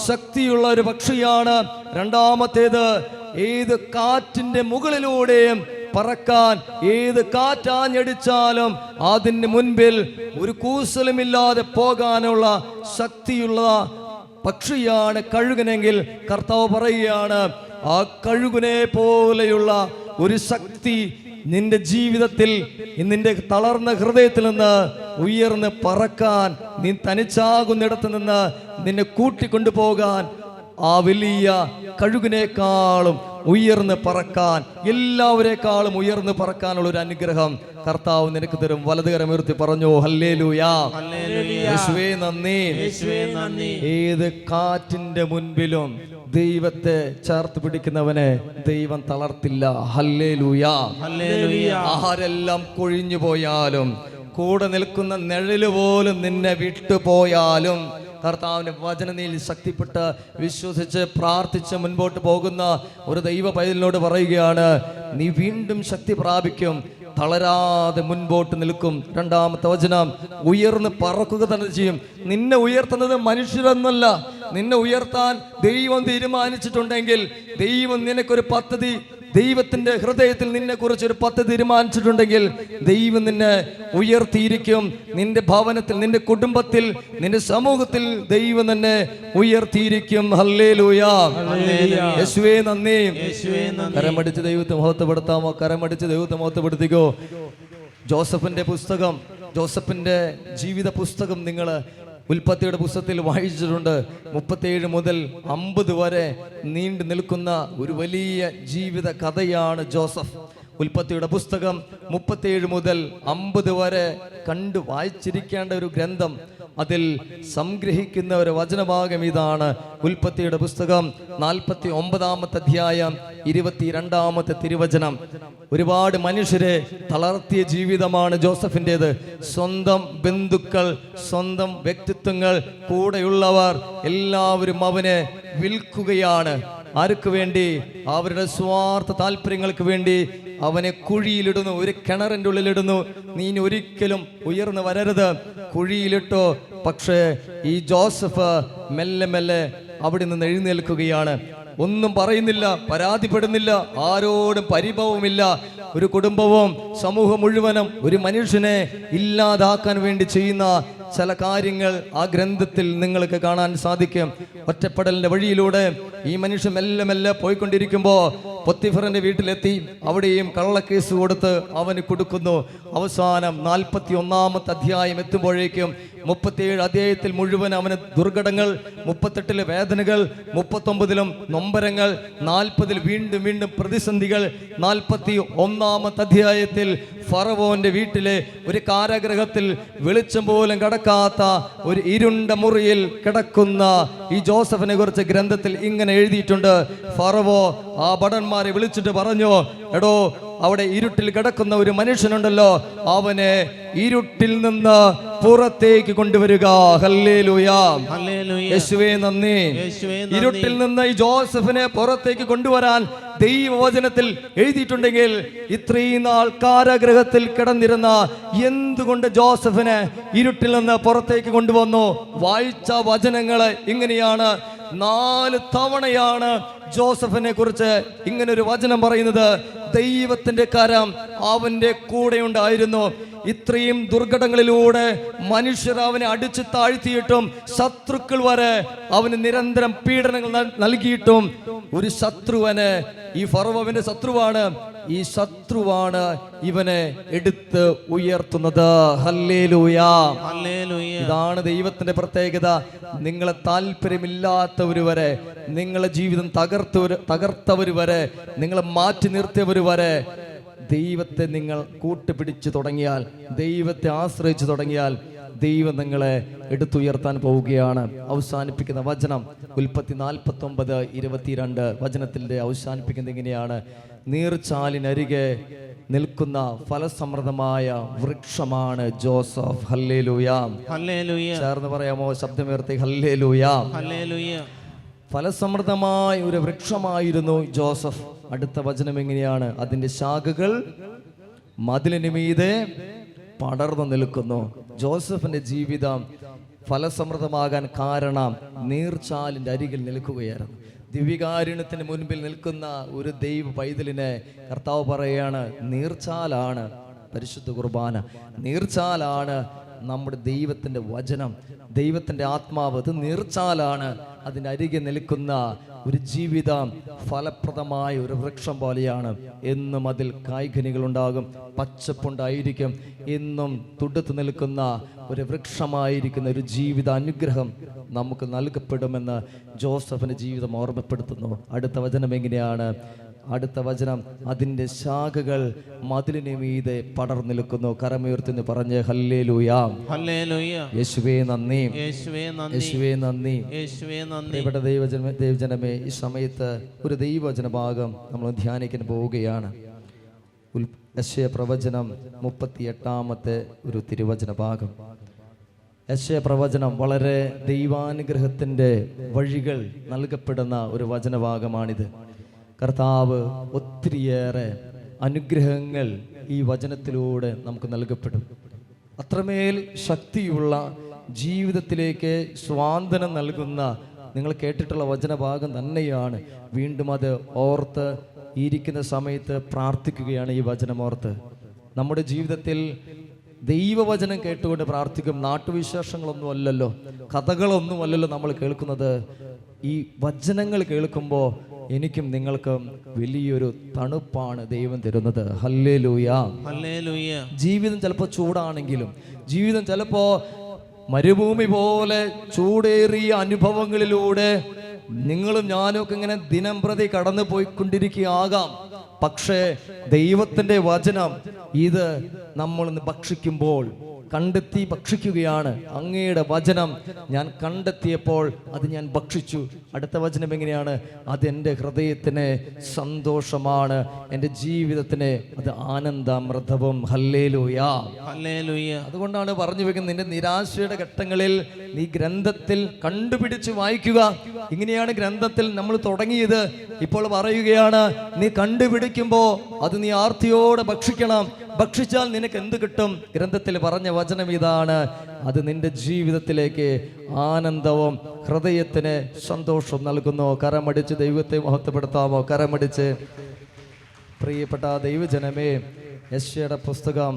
ശക്തിയുള്ള ഒരു പക്ഷിയാണ്. രണ്ടാമത്തേത്, ഏത് കാറ്റിന്റെ മുകളിലൂടെയും പറക്കാൻ, ഏത് കാറ്റാഞ്ഞടിച്ചാലും അതിന് മുൻപിൽ ഒരു കൂസലുമില്ലാതെ പോകാനുള്ള ശക്തിയുള്ള പക്ഷിയാണ് കഴുകനെങ്കിൽ കർത്താവ് പറയുകയാണ്, ആ കഴുകനെ പോലെയുള്ള ഒരു ശക്തി നിന്റെ ജീവിതത്തിൽ, നിന്റെ തളർന്ന ഹൃദയത്തിൽ നിന്ന് ഉയർന്ന് പറക്കാൻ, നീ തനിച്ചാകുന്നിടത്ത് നിന്ന് നിന്നെ കൂട്ടിക്കൊണ്ടുപോകാൻ, ആ വലിയ കഴുകിനേക്കാളും ഉയർന്ന് പറക്കാൻ, എല്ലാവരെക്കാളും ഉയർന്ന് പറക്കാനുള്ള ഒരു അനുഗ്രഹം കർത്താവ് നിനക്ക് തരും. വലതുകരം ഉയർത്തി പറഞ്ഞു ഹല്ലേലൂയാ. യേശുവേ നന്ദി. ഏത് കാറ്റിന്റെ മുൻപിലും ദൈവത്തെ ചേർത്ത് പിടിക്കുന്നവനെ ദൈവം തളർത്തില്ല. ഹല്ലേലൂയാ. ആരെല്ലാം കൊഴിഞ്ഞു പോയാലും, കൂടെ നിൽക്കുന്ന നിഴല് പോലും നിന്നെ വിട്ടുപോയാലും, കർത്താവിന്റെ വചനത്തിൽ ശക്തിപ്പെട്ട് വിശ്വസിച്ച് പ്രാർത്ഥിച്ച് മുൻപോട്ട് പോകുന്ന ഒരു ദൈവ പൈതലിനോട് പറയുകയാണ്, നീ വീണ്ടും ശക്തി പ്രാപിക്കും, തളരാതെ മുൻപോട്ട് നിൽക്കും. രണ്ടാമത്തെ വചനം, ഉയർന്ന് പറക്കുക തന്നെ ചെയ്യും. നിന്നെ ഉയർത്തുന്നത് മനുഷ്യരൊന്നല്ല, നിന്നെ ഉയർത്താൻ ദൈവം തീരുമാനിച്ചിട്ടുണ്ടെങ്കിൽ, ദൈവം നിനക്കൊരു പദ്ധതി, ദൈവത്തിന്റെ ഹൃദയത്തിൽ നിന്നെ കുറിച്ച് ഒരു പദ്ധതി തീരുമാനിച്ചിട്ടുണ്ടെങ്കിൽ ദൈവം നിന്നെ ഉയർത്തിയിരിക്കും. നിന്റെ ഭവനത്തിൽ, നിന്റെ കുടുംബത്തിൽ, നിന്റെ സമൂഹത്തിൽ ദൈവം തന്നെ ഉയർത്തിയിരിക്കും. ഹല്ലേലൂയാ. യേശുവേ നന്ദി. കരമടിച്ച് ദൈവത്തെ മഹത്വപ്പെടുത്താമോ? കരമടിച്ച് ദൈവത്തെ മഹത്വപ്പെടുത്തിക്കോ. ജോസഫിന്റെ ജീവിത പുസ്തകം നിങ്ങൾ ഉൽപ്പത്തിയുടെ പുസ്തകത്തിൽ വായിച്ചിട്ടുണ്ട്. 37 മുതൽ 50 വരെ നീണ്ടു നിൽക്കുന്ന ഒരു വലിയ ജീവിത കഥയാണ് ജോസഫ്. ഉൽപ്പത്തിയുടെ പുസ്തകം 37 മുതൽ 50 വരെ കണ്ടു വായിച്ചിരിക്കേണ്ട ഒരു ഗ്രന്ഥം. അതിൽ സംഗ്രഹിക്കുന്ന ഒരു വചനഭാഗം ഇതാണ്. ഉൽപ്പത്തിയുടെ പുസ്തകം 49-ാമത്തെ അധ്യായം 22-ാമത്തെ തിരുവചനം. ഒരുപാട് മനുഷ്യരെ തളർത്തിയ ജീവിതമാണ് ജോസഫിൻ്റെത്. സ്വന്തം ബന്ധുക്കൾ, സ്വന്തം വ്യക്തിത്വങ്ങൾ, കൂടെയുള്ളവർ എല്ലാവരും അവനെ വിൽക്കുകയാണ്. ആർക്ക് വേണ്ടി? അവരുടെ സ്വാർത്ഥ താല്പര്യങ്ങൾക്ക് വേണ്ടി അവനെ കുഴിയിലിടുന്നു, ഒരു കിണറിൻ്റെ ഉള്ളിലിടുന്നു. നീ ഒരിക്കലും ഉയർന്നു വരരുത്, കുഴിയിലിട്ടോ. പക്ഷേ ഈ ജോസഫ് മെല്ലെ മെല്ലെ അവിടെ നിന്ന് എഴുന്നേൽക്കുകയാണ്. ഒന്നും പറയുന്നില്ല, പരാതിപ്പെടുന്നില്ല, ആരോടും പരിഭവമില്ല. ഒരു കുടുംബവും സമൂഹം മുഴുവനും ഒരു മനുഷ്യനെ ഇല്ലാതാക്കാൻ വേണ്ടി ചെയ്യുന്ന ചില കാര്യങ്ങൾ ആ ഗ്രന്ഥത്തിൽ നിങ്ങൾക്ക് കാണാൻ സാധിക്കും. ഒറ്റപ്പെടലിന്റെ വഴിയിലൂടെ ഈ മനുഷ്യൻ മെല്ലെ മെല്ലെ പോയിക്കൊണ്ടിരിക്കുമ്പോൾ പൊത്തിഫറിന്റെ വീട്ടിലെത്തി. അവിടെയും കള്ളക്കേസ് കൊടുത്ത് അവന് കൊടുക്കുന്നു. അവസാനം 41-ാമത്തെ അധ്യായം എത്തുമ്പോഴേക്കും 37 അധ്യായത്തിൽ മുഴുവൻ അവന് ദുർഘടങ്ങൾ, 38 വേദനകൾ, 39 നൊമ്പരങ്ങൾ, 40 വീണ്ടും വീണ്ടും പ്രതിസന്ധികൾ. 41-ാമത്തെ അധ്യായത്തിൽ ഫറവോന്റെ വീട്ടിലെ ഒരു കാരാഗൃഹത്തിൽ വെളിച്ചം പോലും കടക്കാത്ത ഒരു ഇരുണ്ട മുറിയിൽ കിടക്കുന്ന ഈ ജോസഫിനെ കുറിച്ച് ഗ്രന്ഥത്തിൽ ഇങ്ങനെ എഴുതിയിട്ടുണ്ട്. ഫറവോ ആ ഭടന്മാരെ വിളിച്ചിട്ട് പറഞ്ഞു, എടോ, അവിടെ ഇരുട്ടിൽ കിടക്കുന്ന ഒരു മനുഷ്യനുണ്ടല്ലോ, അവനെ ഇരുട്ടിൽ നിന്ന് പുറത്തേക്ക് കൊണ്ടുവരിക. ഹല്ലേലൂയാ. യേശുവേ നന്ദി. ഇരുട്ടിൽ നിന്ന് ഈ ജോസഫിനെ പുറത്തേക്ക് കൊണ്ടുവരാൻ ദൈവവചനത്തിൽ എഴുതിയിട്ടുണ്ടെങ്കിൽ ഇത്രയും നാൾ കാരാഗൃഹത്തിൽ കിടന്നിരുന്ന എന്തുകൊണ്ട് ജോസഫിനെ ഇരുട്ടിൽ നിന്ന് പുറത്തേക്ക് കൊണ്ടുവന്നു? വായിച്ച വചനങ്ങള് ഇങ്ങനെയാണ്. 4 തവണയാണ് ജോസഫിനെ കുറിച്ച് ഇങ്ങനെ ഒരു വചനം പറയുന്നത്. ദൈവത്തിന്റെ കരം അവന്റെ കൂടെ ഉണ്ടായിരുന്നു. ഇത്രയും ദുർഘടങ്ങളിലൂടെ മനുഷ്യർ അവനെ അടിച്ചു താഴ്ത്തിയിട്ടും ശത്രുക്കൾ വരെ അവന് നിരന്തരം പീഡനങ്ങൾ നൽകിയിട്ടും ഒരു ശത്രുവന്, ഈ ഫറവോവിന്റെ ശത്രുവാണ്, ഈ ശത്രുവാണ് ഇവനെ എടുത്ത് ഉയർത്തുന്നത്. ഹല്ലേലൂയാ, ഇതാണ് ദൈവത്തിന്റെ പ്രത്യേകത. നിങ്ങളെ താല്പര്യമില്ലാത്തവർ വരെ, നിങ്ങളെ ജീവിതം തകർത്തവർ വരെ, നിങ്ങളെ മാറ്റി നിർത്തിയവർ വരെ ദൈവത്തെ നിങ്ങൾ കൂട്ടുപിടിച്ച് തുടങ്ങിയാൽ, ദൈവത്തെ ആശ്രയിച്ചു തുടങ്ങിയാൽ ദൈവം നിങ്ങളെ എടുത്തുയർത്താൻ പോവുകയാണ്. അവസാനിപ്പിക്കുന്ന വചനം ഉൽപ്പത്തി 49:22 വചനത്തിന്റെ അവസാനിപ്പിക്കുന്നത് ഇങ്ങനെയാണ്: നീർച്ചാലിനരികെ നിൽക്കുന്ന ഫലസമൃദ്ധമായ വൃക്ഷമാണ് ജോസഫ്. ഹല്ലേലൂയാ, ചേർന്ന് പറയാമോ? ശബ്ദമുയർത്തി ഹല്ലേലൂയാ. ഫലസമൃദ്ധമായ ഒരു വൃക്ഷമായിരുന്നു ജോസഫ്. അടുത്ത വചനം എങ്ങനെയാണ്? അതിന്റെ ശാഖകൾ മതിലിന് മീതെ പടർന്നു നിൽക്കുന്നു. ജോസഫിന്റെ ജീവിതം ഫലസമൃദ്ധമാകാൻ കാരണം നീർച്ചാലിന്റെ അരികിൽ നിൽക്കുകയായിരുന്നു. ദിവ്യകാരുണ്യത്തിന് മുൻപിൽ നിൽക്കുന്ന ഒരു ദൈവ പൈതലിനെ കർത്താവ് പറയാണ്, നീർച്ചാലാണ് പരിശുദ്ധ കുർബാന, നീർച്ചാലാണ് നമ്മുടെ ദൈവത്തിന്റെ വചനം, ദൈവത്തിന്റെ ആത്മാവ്. അത് നീർച്ചാലാണ്. അതിൻ്റെ അരികെ നിൽക്കുന്ന ഒരു ജീവിതം ഫലപ്രദമായ ഒരു വൃക്ഷം പോലെയാണ്. എന്നും അതിൽ കായ്കനികൾ ഉണ്ടാകും, പച്ചപ്പുണ്ടായിരിക്കും. എന്നും തുടുത്തു നിൽക്കുന്ന ഒരു വൃക്ഷമായിരിക്കുന്ന ഒരു ജീവിത അനുഗ്രഹം നമുക്ക് നൽകപ്പെടുമെന്ന് ജോസഫിന്റെ ജീവിതം ഓർമ്മപ്പെടുത്തുന്നു. അടുത്ത വചനം എങ്ങനെയാണ്? അടുത്ത വചനം: അതിൻ്റെ ശാഖകൾ മതിലിന് മീതെ പടർന്നു നിൽക്കുന്നു. കരമുയർത്തി പറഞ്ഞ് ഹല്ലേലൂയാ, യേശുവേ നന്ദി, യേശുവേ നന്ദി. പ്രിയപ്പെട്ട ദൈവജനമേ, ഈ സമയത്ത് ഒരു ദൈവവചന ഭാഗം നമ്മൾ ധ്യാനിക്കാൻ പോവുകയാണ്. യെശയ്യാ പ്രവചനം 38-ാമത്തെ ഒരു തിരുവചന ഭാഗം. യെശയ്യാ പ്രവചനം വളരെ ദൈവാനുഗ്രഹത്തിന്റെ വഴികൾ നൽകപ്പെടുന്ന ഒരു വചനഭാഗമാണിത്. കർത്താവ് ഒത്തിരിയേറെ അനുഗ്രഹങ്ങൾ ഈ വചനത്തിലൂടെ നമുക്ക് നൽകപ്പെടും. അത്രമേൽ ശക്തിയുള്ള ജീവിതത്തിലേക്ക് സ്വാന്തനം നൽകുന്ന നിങ്ങൾ കേട്ടിട്ടുള്ള വചനഭാഗം തന്നെയാണ്. വീണ്ടും അത് ഓർത്ത് ഇരിക്കുന്ന സമയത്ത് പ്രാർത്ഥിക്കുകയാണ്. ഈ വചനം ഓർത്ത് നമ്മുടെ ജീവിതത്തിൽ ദൈവവചനം കേട്ടുകൊണ്ട് പ്രാർത്ഥിക്കും. നാട്ടുവിശേഷങ്ങളൊന്നും അല്ലല്ലോ, കഥകളൊന്നും അല്ലല്ലോ നമ്മൾ കേൾക്കുന്നത്. ഈ വചനങ്ങൾ കേൾക്കുമ്പോൾ എനിക്കും നിങ്ങൾക്കും വലിയൊരു തണുപ്പാണ് ദൈവം തരുന്നത്. ഹല്ലേലൂയാ, ഹല്ലേലൂയാ. ജീവിതം ചിലപ്പോൾ ചൂടാണെങ്കിലും, ജീവിതം ചിലപ്പോൾ മരുഭൂമി പോലെ ചൂടേറിയ അനുഭവങ്ങളിലൂടെ നിങ്ങളും ഞാനും ഒക്കെ ഇങ്ങനെ ദിനം പ്രതി കടന്നു പോയിക്കൊണ്ടിരിക്കുകയാകാം. പക്ഷേ ദൈവത്തിന്റെ വചനം ഇത് നമ്മളൊന്ന് ഭക്ഷിക്കുമ്പോൾ കണ്ടെത്തി ഭക്ഷിക്കുകയാണ്. അങ്ങയുടെ വചനം ഞാൻ കണ്ടെത്തിയപ്പോൾ അത് ഞാൻ ഭക്ഷിച്ചു. അടുത്ത വചനം എങ്ങനെയാണ്? അതെൻ്റെ ഹൃദയത്തിന് സന്തോഷമാണ്, എൻ്റെ ജീവിതത്തിന് അത് ആനന്ദാമൃതവും. ഹല്ലേലൂയാ, ഹല്ലേലൂയാ. അതുകൊണ്ടാണ് പറഞ്ഞു വെക്കുന്നത്, നിന്റെ നിരാശയുടെ ഘട്ടങ്ങളിൽ നീ ഗ്രന്ഥത്തിൽ കണ്ടുപിടിച്ച് വായിക്കുക. ഇങ്ങനെയാണ് ഗ്രന്ഥത്തിൽ നമ്മൾ തുടങ്ങിയത്. ഇപ്പോൾ പറയുകയാണ്, നീ കണ്ടുപിടിക്കുമ്പോൾ അത് നീ ആർത്തിയോടെ ഭക്ഷിക്കണം. ഭക്ഷിച്ചാൽ നിനക്ക് എന്ത് കിട്ടും? ഗ്രന്ഥത്തിൽ പറഞ്ഞ വചനം ഇതാണ്. അത് നിന്റെ ജീവിതത്തിലേക്ക് ആനന്ദവും ഹൃദയത്തിന് സന്തോഷവും നൽകുന്നു. കരമടിച്ച് ദൈവത്തെ മഹത്വപ്പെടുത്താമോ? കരമടിച്ച്. പ്രിയപ്പെട്ട ദൈവജനമേ, യെശയ്യായുടെ പുസ്തകം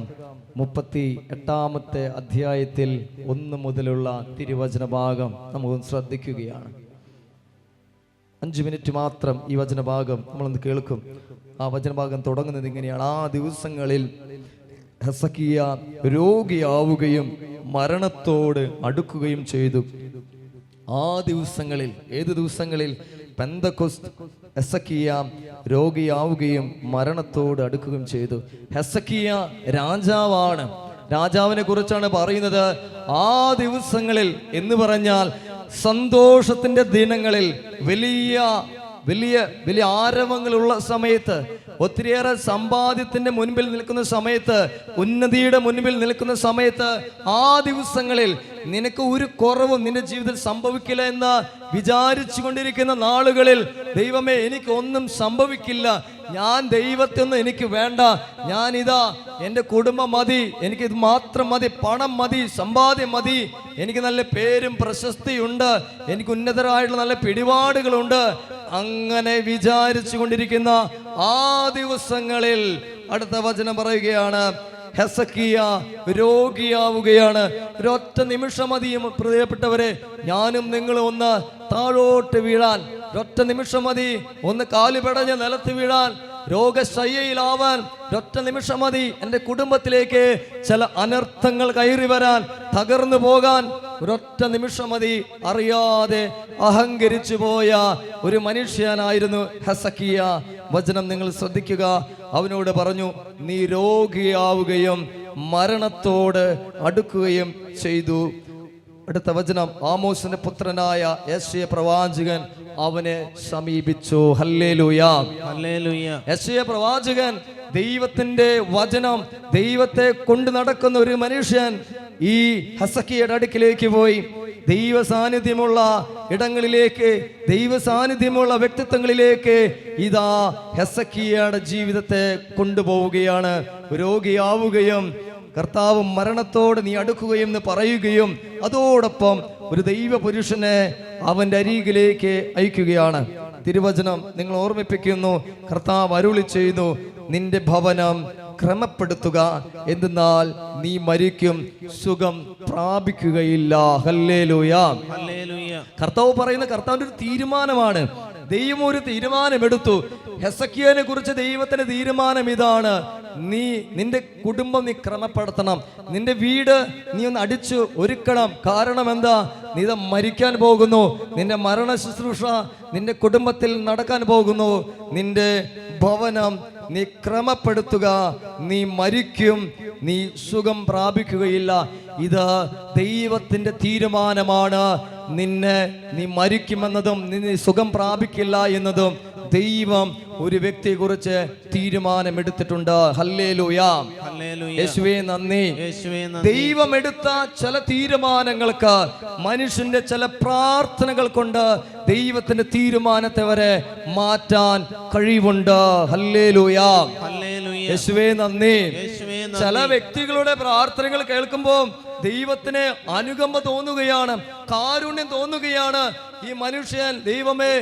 38-ാമത്തെ അധ്യായത്തിൽ 1 മുതലുള്ള തിരുവചന ഭാഗം നമുക്ക് ശ്രദ്ധിക്കുകയാണ്. 5 മിനിറ്റ് മാത്രം ഈ വചനഭാഗം നമ്മളൊന്ന് കേൾക്കും. ആ വചനഭാഗം തുടങ്ങുന്നത് ഇങ്ങനെയാണ്: ആ ദിവസങ്ങളിൽ ഹെസക്കിയ രോഗിയാവുകയും മരണത്തോട് അടുക്കുകയും ചെയ്തു. ആ ദിവസങ്ങളിൽ, ഏത് ദിവസങ്ങളിൽ? പെന്തക്കോസ്ത്. ഹെസക്കിയ രോഗിയാവുകയും മരണത്തോട് അടുക്കുകയും ചെയ്തു. ഹെസക്കിയ രാജാവാണ്. രാജാവിനെ കുറിച്ചാണ് പറയുന്നത്. ആ ദിവസങ്ങളിൽ എന്ന് പറഞ്ഞാൽ സന്തോഷത്തിന്റെ ദിനങ്ങളിൽ, വലിയ വലിയ വലിയ ആരവങ്ങളുള്ള സമയത്ത്, ഒത്തിരിയേറെ സമ്പാദ്യത്തിന്റെ മുൻപിൽ നിൽക്കുന്ന സമയത്ത്, ഉന്നതിയുടെ മുൻപിൽ നിൽക്കുന്ന സമയത്ത്, ആ ദിവസങ്ങളിൽ നിനക്ക് ഒരു കുറവും നിന്റെ ജീവിതത്തിൽ സംഭവിക്കില്ല എന്ന് വിചാരിച്ചു കൊണ്ടിരിക്കുന്ന നാളുകളിൽ, ദൈവമേ എനിക്കൊന്നും സംഭവിക്കില്ല, ഞാൻ ദൈവത്തെ ഒന്നും എനിക്ക് വേണ്ട, ഞാനിതാ എൻ്റെ കുടുംബം മതി, എനിക്കിത് മാത്രം മതി, പണം മതി, സമ്പാദ്യം മതി, എനിക്ക് നല്ല പേരും പ്രശസ്തിയുണ്ട്, എനിക്ക് ഉന്നതരായിട്ടുള്ള നല്ല പിടിപാടുകളുണ്ട്, അങ്ങനെ വിചാരിച്ചു കൊണ്ടിരിക്കുന്ന ആ ദിവസങ്ങളിൽ അടുത്ത വചനം പറയുകയാണ്: ഹെസക്കിയ രോഗിയാവുകയാണ്. ഒരൊറ്റ നിമിഷം മതിയും പ്രിയപ്പെട്ടവരെ, ഞാനും നിങ്ങളും ഒന്ന് താഴോട്ട് വീഴാൻ. ഒരൊറ്റ നിമിഷം മതി ഒന്ന് കാലുപെടഞ്ഞ് നിലത്ത് വീഴാൻ, രോഗശയ്യയിലാവാൻ. ഒരൊറ്റ നിമിഷം മതി എൻ്റെ കുടുംബത്തിലേക്ക് ചില അനർത്ഥങ്ങൾ കയറി വരാൻ, തകർന്നു പോകാൻ. ഒരൊറ്റ നിമിഷം മതി. അറിയാതെ അഹങ്കരിച്ചു പോയ ഒരു മനുഷ്യനായിരുന്നു ഹെസക്കിയ. വചനം നിങ്ങൾ ശ്രദ്ധിക്കുക. അവനോട് പറഞ്ഞു, നീ രോഗിയാവുകയും മരണത്തോട് അടുക്കുകയും ചെയ്തു. അടുത്ത വചനം, ആമോസിന്റെ പുത്രനായ യെശയ്യാ പ്രവാചകൻ അവനെ സമീപിച്ചു. Hallelujah, hallelujah. യെശയ്യാ പ്രവാചകൻ, ദൈവത്തിന്റെ വചനം, ദൈവത്തെ കൊണ്ടു നടക്കുന്ന ഒരു മനുഷ്യൻ ഈ ഹെസക്കിയയുടെ അടുക്കിലേക്ക് പോയി. ദൈവ സാന്നിധ്യമുള്ള ഇടങ്ങളിലേക്ക്, ദൈവ സാന്നിധ്യമുള്ള വ്യക്തിത്വങ്ങളിലേക്ക് ഇതാ ഹെസക്കിയയുടെ ജീവിതത്തെ കൊണ്ടുപോവുകയാണ്. രോഗിയാവുകയും കർത്താവ് മരണത്തോട് നീ അടുക്കുകയും എന്ന് പറയുകയും അതോടൊപ്പം ഒരു ദൈവ പുരുഷനെ അവന്റെ അരികിലേക്ക് അയക്കുകയാണ്. തിരുവചനം നിങ്ങൾ ഓർമ്മിപ്പിക്കുന്നു, കർത്താവ് അരുളി ചെയ്തു, നിന്റെ ഭവനം ക്രമപ്പെടുത്തുക, എന്തെന്നാൽ നീ മരിക്കും, സുഖം പ്രാപിക്കുകയില്ല. Hallelujah, hallelujah. കർത്താവ് പറയുന്ന കർത്താവിന്റെ ഒരു തീരുമാനമാണ്. ദൈവം ഒരു തീരുമാനമെടുത്തു. ഹെസക്കിയനെ കുറിച്ച് ദൈവത്തിന്റെ തീരുമാനം ഇതാണ്, നിന്റെ കുടുംബം നീ ക്രമപ്പെടുത്തണം, നിന്റെ വീട് നീ ഒന്ന് അടിച്ചു ഒരുക്കണം. കാരണം എന്താ? നീ മരിക്കാൻ പോകുന്നു, നിന്റെ മരണ ശുശ്രൂഷ നിന്റെ കുടുംബത്തിൽ നടക്കാൻ പോകുന്നു. നിന്റെ ഭവനം നീ ക്രമപ്പെടുത്തുക, നീ മരിക്കും, നീ സുഖം പ്രാപിക്കുകയില്ല. ഇത് ദൈവത്തിന്റെ തീരുമാനമാണ്. നീ മരിക്കുമെന്നതും നീ സുഖം പ്രാപിക്കില്ല എന്നതും ദൈവം ഒരു വ്യക്തിയെ കുറിച്ച് തീരുമാനമെടുത്തിട്ടുണ്ട്. ഹല്ലേലൂയ, യേശുവേ നന്ദി. ദൈവം എടുത്ത ചില തീരുമാനങ്ങൾക്ക് മനുഷ്യന്റെ ചില പ്രാർത്ഥനകൾ കൊണ്ട് ദൈവത്തിന്റെ തീരുമാനത്തെ വരെ മാറ്റാൻ കഴിവുണ്ട്. ഹല്ലേലൂയ, യേശുവേ നന്ദി. ചില വ്യക്തികളുടെ പ്രാർത്ഥനകൾ കേൾക്കുമ്പോൾ ദൈവത്തിന് അനുകമ്പ തോന്നുകയാണ്, കാരുണ്യം തോന്നുകയാണ്. ഈ മനുഷ്യൻ, ദൈവമേ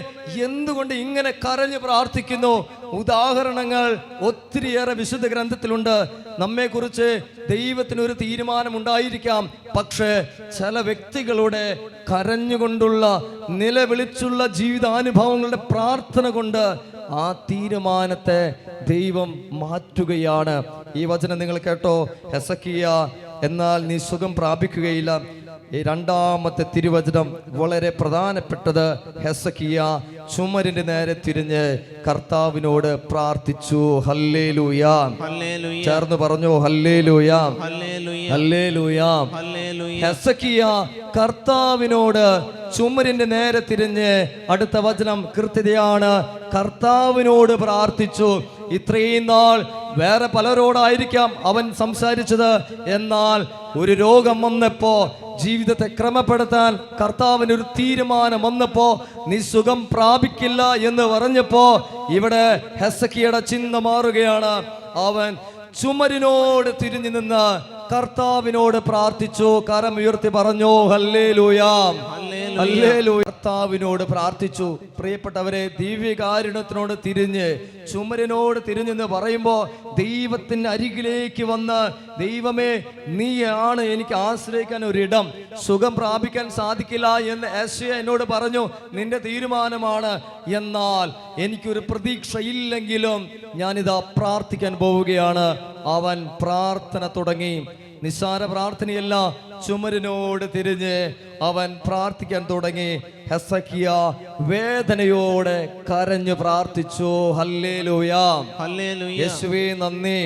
എന്തുകൊണ്ട് ഇങ്ങനെ കരഞ്ഞു പ്രാർത്ഥിക്കുന്നു? ഉദാഹരണങ്ങൾ ഒത്തിരിയേറെ വിശുദ്ധ ഗ്രന്ഥത്തിലുണ്ട്. നമ്മെക്കുറിച്ച് ദൈവത്തിന് ഒരു തീരുമാനം ഉണ്ടായിരിക്കാം, പക്ഷേ ചില വ്യക്തികളുടെ കരഞ്ഞുകൊണ്ടുള്ള നിലവിളിച്ചുള്ള ജീവിതാനുഭവങ്ങളുടെ പ്രാർത്ഥന കൊണ്ട് ആ തീരുമാനത്തെ ദൈവം മാറ്റുകയാണ്. ഈ വചനം നിങ്ങൾ കേട്ടോ. ഹെസക്കിയ, എന്നാൽ നീ സുഖം പ്രാപിക്കുകയില്ല. ഈ രണ്ടാമത്തെ തിരുവചനം വളരെ പ്രധാനപ്പെട്ടത്. ഹെസക്കിയ ചുമരിന്റെ നേരെ തിരിഞ്ഞ് കർത്താവിനോട് പ്രാർത്ഥിച്ചു. ഹല്ലേലൂയ, ചേർന്ന് പറഞ്ഞു ഹല്ലേലൂയ, ഹല്ലേലൂയ. ഹെസക്കിയ കർത്താവിനോട് ചുമരിന്റെ നേരെ തിരിഞ്ഞ്, അടുത്ത വചനം കൃത്യതയാണ്, കർത്താവിനോട് പ്രാർത്ഥിച്ചു. ഇത്രയും നാൾ വേറെ പലരോടായിരിക്കാം അവൻ സംസാരിച്ചത്, എന്നാൽ ഒരു രോഗം വന്നപ്പോ, ജീവിതത്തെ ക്രമപ്പെടുത്താൻ കർത്താവിന് ഒരു തീരുമാനം വന്നപ്പോ, നീ സുഖം പ്രാപിക്കില്ല എന്ന് പറഞ്ഞപ്പോ ഇവിടെ ഹെസക്കിയയുടെ ചിന്ത മാറുകയാണ്. അവൻ ചുമരിനോട് തിരിഞ്ഞു നിന്ന് കർത്താവിനോട് പ്രാർത്ഥിച്ചു. കരം ഉയർത്തി പറഞ്ഞു ഹല്ലേലൂയ, ഹല്ലേലൂയ. കർത്താവിനോട് പ്രാർത്ഥിച്ചു. പ്രിയപ്പെട്ടവരെ, ദിവ്യകാരുണ്യത്തിനോട് തിരിഞ്ഞ്, ചുമരിനോട് തിരിഞ്ഞെന്ന് പറയുമ്പോൾ ദൈവത്തിന്റെ അരികിലേക്ക് വന്ന്, ദൈവമേ നീയാണ് എനിക്ക് ആശ്രയിക്കാൻ ഒരിടം, സുഖം പ്രാപിക്കാൻ സാധിക്കില്ല എന്ന് യെശയ്യാ എന്നോട് പറഞ്ഞു. നിന്റെ തീരുമാനമാണ്, എന്നാൽ എനിക്കൊരു പ്രതീക്ഷയില്ലെങ്കിലും ഞാനിതാ പ്രാർത്ഥിക്കാൻ പോവുകയാണ്. അവൻ പ്രാർത്ഥന തുടങ്ങി. നിസ്സാര പ്രാർത്ഥനയല്ല, ചുമരിനോട് തിരിഞ്ഞ് അവൻ പ്രാർത്ഥിക്കാൻ തുടങ്ങി. ഹെസക്കിയ വേദനയോടെ കരഞ്ഞു പ്രാർത്ഥിച്ചു. ഹല്ലേലൂയ, യേശുവേ നന്ദി.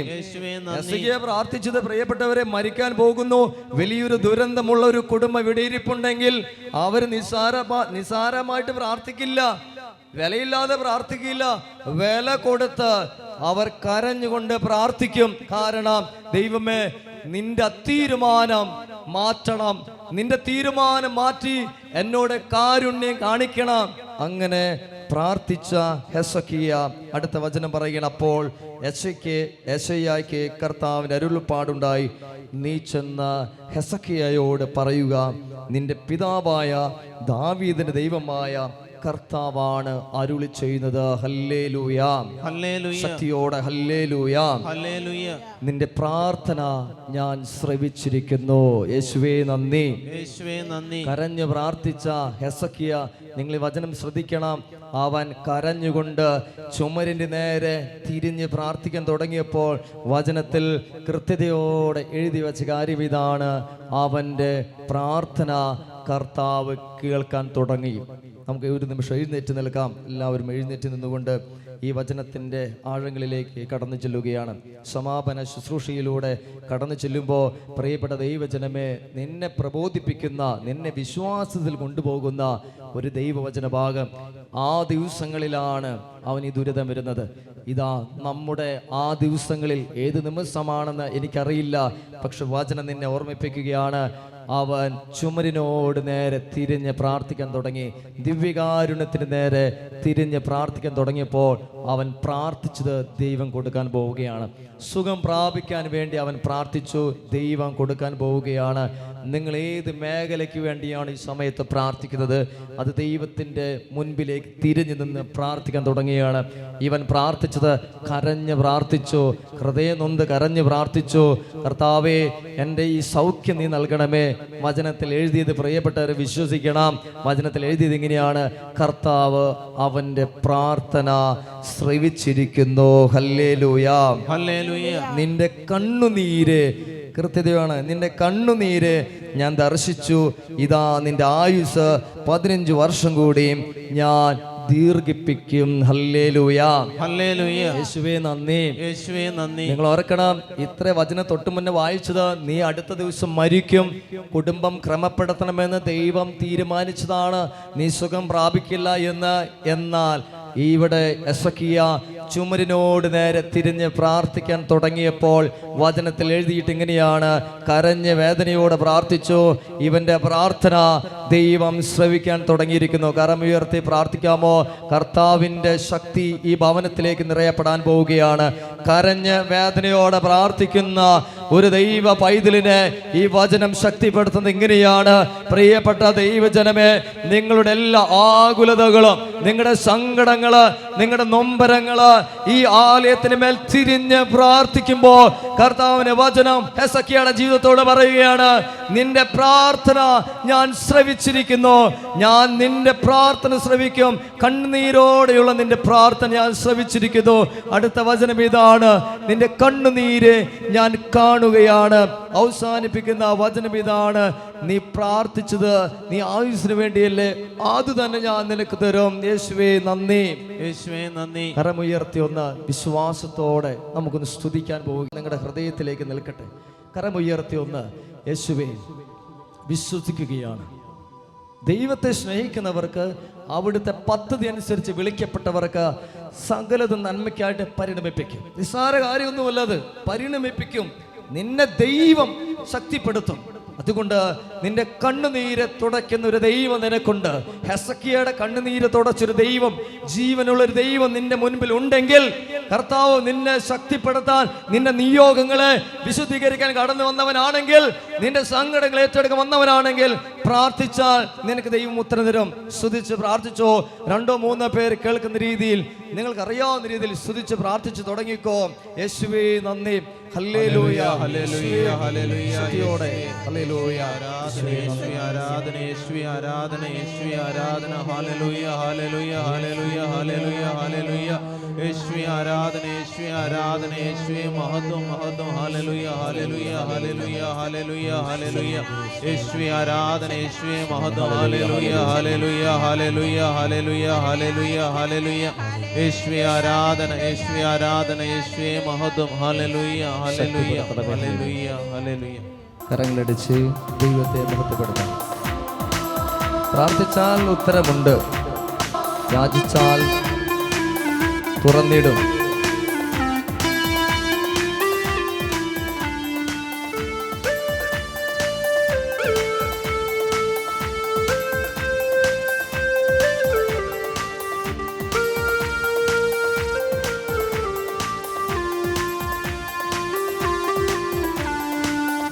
ഹെസക്കിയ പ്രാർത്ഥിച്ചത്, പ്രിയപ്പെട്ടവരെ, മരിക്കാൻ പോകുന്നു, വലിയൊരു ദുരന്തമുള്ള ഒരു കുടുംബം ഇവിടെ ഇരിപ്പുണ്ടെങ്കിൽ അവർ നിസ്സാരമായിട്ട് പ്രാർത്ഥിക്കില്ല, വിലയില്ലാതെ പ്രാർത്ഥിക്കില്ല, വില കൊടുത്ത് അവർ കരഞ്ഞുകൊണ്ട് പ്രാർത്ഥിക്കും. കാരണം ദൈവമേ നിന്റെ തീരുമാനം മാറ്റണം, നിന്റെ തീരുമാനം മാറ്റി എന്നോട് കാരുണ്യം കാണിക്കണം. അങ്ങനെ പ്രാർത്ഥിച്ച ഹെസക്കിയ അടുത്ത വചനം പറയുകയാണ്, അപ്പോൾ യെശയ്യായ്ക്ക് കർത്താവിന്റെ അരുളപ്പാടുണ്ടായി, നീ ചെന്ന ഹെസക്കിയയോട് പറയുക, നിന്റെ പിതാവായ ദാവീദിന്റെ ദൈവമായ കർത്താവാണ് അരുളി ചെയ്യുന്നത്. ഹല്ലേലൂയ, ഹല്ലേലൂയ, ശക്തിയോടെ ഹല്ലേലൂയ. ഹല്ലേലൂയ. നിന്റെ പ്രാർത്ഥന ഞാൻ ശ്രവിച്ചിരിക്കുന്നു. യേശുവേ നന്ദി. യേശുവേ നന്ദി. കരഞ്ഞു പ്രാർത്ഥിച്ച ഹെസക്കിയ, നിങ്ങൾ ഈ വചനം ശ്രദ്ധിക്കണം. അവൻ കരഞ്ഞുകൊണ്ട് ചുമരിന്റെ നേരെ തിരിഞ്ഞ് പ്രാർത്ഥിക്കാൻ തുടങ്ങിയപ്പോൾ വചനത്തിൽ കൃത്യതയോടെ എഴുതി വെച്ച കാര്യം ഇതാണ്: അവന്റെ പ്രാർത്ഥന കർത്താവ് കേൾക്കാൻ തുടങ്ങി. നമുക്ക് ഒരു നിമിഷം എഴുന്നേറ്റ് നിൽക്കാം. എല്ലാവരും എഴുന്നേറ്റ് നിന്നുകൊണ്ട് ഈ വചനത്തിൻ്റെ ആഴങ്ങളിലേക്ക് കടന്നു ചെല്ലുകയാണ്. സമാപന ശുശ്രൂഷയിലൂടെ കടന്നു ചെല്ലുമ്പോൾ പ്രിയപ്പെട്ട ദൈവജനമേ, നിന്നെ പ്രബോധിപ്പിക്കുന്ന, നിന്നെ വിശ്വാസത്തിൽ കൊണ്ടുപോകുന്ന ഒരു ദൈവവചന ഭാഗം. ആ ദിവസങ്ങളിലാണ് അവൻ ഈ ദുരിതം വരുന്നത്. ഇതാ നമ്മുടെ ആ ദിവസങ്ങളിൽ ഏത് നിമിഷമാണെന്ന് എനിക്കറിയില്ല, പക്ഷെ വചനം നിന്നെ ഓർമ്മിപ്പിക്കുകയാണ്. അവൻ ചുമരിനോട് നേരെ തിരിഞ്ഞ് പ്രാർത്ഥിക്കാൻ തുടങ്ങി. ദിവ്യകാരുണ്യത്തിന് നേരെ തിരിഞ്ഞ് പ്രാർത്ഥിക്കാൻ തുടങ്ങിയപ്പോൾ അവൻ പ്രാർത്ഥിച്ചത് ദൈവം കൊടുക്കാൻ പോവുകയാണ്. സുഖം പ്രാപിക്കാൻ വേണ്ടി അവൻ പ്രാർത്ഥിച്ചു, ദൈവം കൊടുക്കാൻ പോവുകയാണ്. നിങ്ങൾ ഏത് മേഖലയ്ക്ക് വേണ്ടിയാണ് ഈ സമയത്ത് പ്രാർത്ഥിക്കുന്നത്, അത് ദൈവത്തിൻ്റെ മുൻപിലേക്ക് തിരിഞ്ഞു നിന്ന് പ്രാർത്ഥിക്കാൻ തുടങ്ങുകയാണ്. ഇവൻ പ്രാർത്ഥിച്ചത് കരഞ്ഞ് പ്രാർത്ഥിച്ചു, ഹൃദയം നൊന്ത് കരഞ്ഞ് പ്രാർത്ഥിച്ചു. കർത്താവേ, എൻ്റെ ഈ സൗഖ്യം നീ നൽകണമേ. വചനത്തിൽ എഴുതിയത് പ്രിയപ്പെട്ടവർ വിശ്വസിക്കണം. വചനത്തിൽ എഴുതിയത് ഇങ്ങനെയാണ്: കർത്താവ് അവന്റെ പ്രാർത്ഥന ശ്രവിച്ചിരിക്കുന്നു. Hallelujah, hallelujah. നിന്റെ കണ്ണുനീര്, കൃത്യതയാണ്, നിന്റെ കണ്ണുനീര് ഞാൻ ദർശിച്ചു. ഇതാ നിന്റെ ആയുസ് 15 വർഷം കൂടിയും ഞാൻ ദീർഘിപ്പിക്കും. ഹല്ലേലൂയ, ഹല്ലേലൂയ. യേശുവേ നന്ദി, യേശുവേ നന്ദി. നിങ്ങൾ ഓർക്കണം, ഇത്ര വചനം തൊട്ടു മുന്നേ വായിച്ചത് നീ അടുത്ത ദിവസം മരിക്കും, കുടുംബം ക്രമപ്പെടുത്തണമെന്ന് ദൈവം തീരുമാനിച്ചതാണ്, നീ സുഖം പ്രാപിക്കില്ല എന്ന്. എന്നാൽ ഇവിടെ എസക്കിയ ചുമരിനോട് നേരെ തിരിഞ്ഞ് പ്രാർത്ഥിക്കാൻ തുടങ്ങിയപ്പോൾ വചനത്തിൽ എഴുതിയിട്ട് ഇങ്ങനെയാണ്: കരഞ്ഞ് വേദനയോടെ പ്രാർത്ഥിച്ചു. ഇവന്റെ പ്രാർത്ഥന ദൈവം ശ്രവിക്കാൻ തുടങ്ങിയിരിക്കുന്നു. കരമുയർത്തി പ്രാർത്ഥിക്കാമോ? കർത്താവിന്റെ ശക്തി ഈ ഭവനത്തിലേക്ക് നിറയപ്പെടാൻ പോവുകയാണ്. കരഞ്ഞ് വേദനയോടെ പ്രാർത്ഥിക്കുന്ന ഒരു ദൈവ പൈതലിനെ ഈ വചനം ശക്തിപ്പെടുത്തുന്നത് ഇങ്ങനെയാണ്: പ്രിയപ്പെട്ട ദൈവജനമേ, നിങ്ങളുടെ എല്ലാ ആകുലതകളും, നിങ്ങളുടെ സങ്കടങ്ങള്, നിങ്ങളുടെ നൊമ്പരങ്ങള് ഈ ആലയത്തിന് മേൽ തിരിഞ്ഞ് പ്രാർത്ഥിക്കുമ്പോൾ കർത്താവിന്റെ വചനം ഹെസക്കിയയുടെ ജീവിതത്തോട് പറയുകയാണ്: നിന്റെ പ്രാർത്ഥന ഞാൻ ശ്രവിച്ചിരിക്കുന്നു, ഞാൻ നിന്റെ പ്രാർത്ഥന ശ്രവിക്കും, കണ്ണുനീരോടെയുള്ള നിന്റെ പ്രാർത്ഥന ഞാൻ ശ്രവിച്ചിരിക്കുന്നു. അടുത്ത വചനം ഇതാണ്: നിന്റെ കണ്ണുനീര് ഞാൻ കാണുകയാണ്. അവസാനിപ്പിക്കുന്ന വചനം ഇതാണ്: നീ പ്രാർത്ഥിച്ചത് നീ ആയുസ്സിന് വേണ്ടിയല്ലേ, അത് തന്നെ ഞാൻ നിനക്ക് തരും. യേശുവേ നന്ദി, യേശുവേ നന്ദി. കരമുയർത്തി ഒന്ന് വിശ്വാസത്തോടെ നമുക്കൊന്ന് സ്തുതിക്കാൻ പോകുക. നിങ്ങളുടെ ഹൃദയത്തിലേക്ക് നിൽക്കട്ടെ. കരമുയർത്തി ഒന്ന് യേശുവേ വിശ്വസിക്കുകയാണ്. ദൈവത്തെ സ്നേഹിക്കുന്നവർക്ക്, അവിടുത്തെ പദ്ധതി അനുസരിച്ച് വിളിക്കപ്പെട്ടവർക്ക് സകലതും നന്മയ്ക്കായിട്ട് പരിണമിപ്പിക്കും. നിസ്സാര കാര്യമൊന്നുമല്ലത്, പരിണമിപ്പിക്കും. നിന്നെ ദൈവം ശക്തിപ്പെടുത്തും. അതുകൊണ്ട് നിന്റെ കണ്ണുനീര് തുടയ്ക്കുന്ന ഒരു ദൈവം നിനക്കുണ്ട്. ഹെസക്കിയയുടെ കണ്ണുനീര് തുടച്ചൊരു ദൈവം, ജീവനുള്ള ഒരു ദൈവം നിന്റെ മുൻപിൽ ഉണ്ടെങ്കിൽ, കർത്താവ് നിന്നെ ശക്തിപ്പെടുത്താൻ, നിന്റെ നിയോഗങ്ങളെ വിശുദ്ധീകരിക്കാൻ കടന്നു വന്നവനാണെങ്കിൽ, നിന്റെ സങ്കടങ്ങൾ ഏറ്റെടുക്കാൻ വന്നവനാണെങ്കിൽ, പ്രാർത്ഥിച്ചാൽ നിനക്ക് ദൈവം ഉത്തരം തരും. സ്തുതിച്ച് പ്രാർത്ഥിച്ചോ. 2-3 പേര് കേൾക്കുന്ന രീതിയിൽ, നിങ്ങൾക്ക് അറിയാവുന്ന രീതിയിൽ സ്തുതിച്ച് പ്രാർത്ഥിച്ചു തുടങ്ങിക്കോ. യേശുവേ നന്ദി. ഹല്ലേലൂയ, ഹല്ലേലൂയ, ഹല്ലേലൂയ. സ്തുതിയോടെ ഹല്ലേലൂയ. ആരാധന യേശുവേ, ആരാധന യേശുവേ, ആരാധന യേശുവേ, ആരാധന. ഹല്ലേലൂയ, ഹല്ലേലൂയ, ഹല്ലേലൂയ, ഹല്ലേലൂയ, ഹല്ലേലൂയ. യേശുവേ ആരാധന, യേശുവേ ആരാധന, യേശുവേ മഹത്വം, മഹത്വം. ഹല്ലേലൂയ, ഹല്ലേലൂയ, ഹല്ലേലൂയ, ഹല്ലേലൂയ, ഹല്ലേലൂയ. യേശുവേ ആരാധന, യേശുവേ മഹത്വം. ഹല്ലേലൂയ, ഹല്ലേലൂയ, ഹല്ലേലൂയ, ഹല്ലേലൂയ, ഹല്ലേലൂയ, ഹല്ലേലൂയ. യേശുവേ ആരാധന, യേശുവേ ആരാധന, യേശുവേ മഹത്വം. ഹല്ലേലൂയ, ഹല്ലേലൂയ, ഹല്ലേലൂയ, ഹല്ലേലൂയ. കരങ്ങളടിച്ച് ദൈവത്തെ മഹത്വപ്പെടുത്താം. പ്രാർത്ഥിച്ചാൽ ഉത്തരമുണ്ട്, യാചിച്ചാൽ തുറന്നിടും.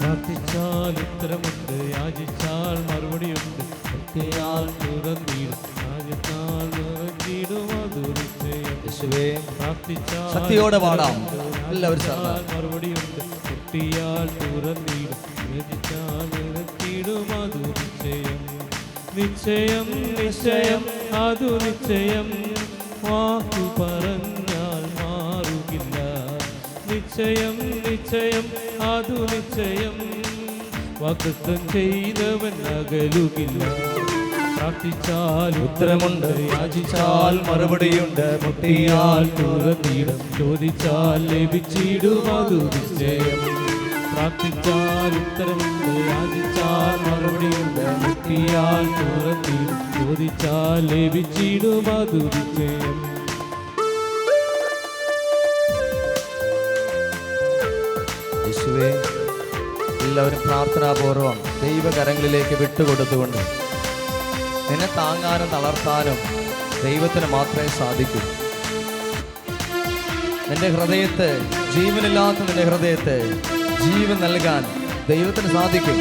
പ്രാർത്ഥിച്ചാൽ ഉത്തരമുണ്ട്, യാചിച്ചാൽ മറുപടിയുണ്ട്, ഒക്കെയാൽ തുറന്നിടും, യാചിച്ചാൽ ശക്തിയോടെ പാടാം എല്ലാവരും ചേർന്ന്. മറുപടിയുണ്ട്, മുട്ടിയാൽ തുറന്നിടും, യാചിച്ചാൽ നിറച്ചിടും, അതു നിശ്ചയം. നിശ്ചയം നിശ്ചയം അതു നിശ്ചയം, വാക്കു പറഞ്ഞാൽ മാറുകില്ല. നിശ്ചയം നിശ്ചയം അതു നിശ്ചയം, വാഗ്ദത്തം ചെയ്തവൻ അകലുകില്ല. പ്രാർത്ഥിച്ചാൽ ഉത്തരമുണ്ട്, യാചിച്ചാൽ മറുപടിയുണ്ട്, മുട്ടിയാൽ തുറന്നിടും, ചോദിച്ചാൽ ലഭിച്ചിടും, അതു നിശ്ചയം. പ്രാർത്ഥിച്ചാൽ ഉത്തരമുണ്ട്, യാചിച്ചാൽ മറുപടിയുണ്ട്, മുട്ടിയാൽ തുറന്നിടും, ചോദിച്ചാൽ ലഭിച്ചിടും, അതു നിശ്ചയം. യേശുവേ, എല്ലാവരും പ്രാർത്ഥനാപൂർവം ദൈവകരങ്ങളിലേക്ക് വിട്ടുകൊടുത്തുകൊണ്ട് നിന്നെ താങ്ങാനും തളർത്താനും ദൈവത്തിന് മാത്രമേ സാധിക്കൂ. നിന്റെ ഹൃദയത്തെ, ജീവനില്ലാത്ത നിന്റെ ഹൃദയത്തെ ജീവൻ നൽകാൻ ദൈവത്തിന് സാധിക്കും.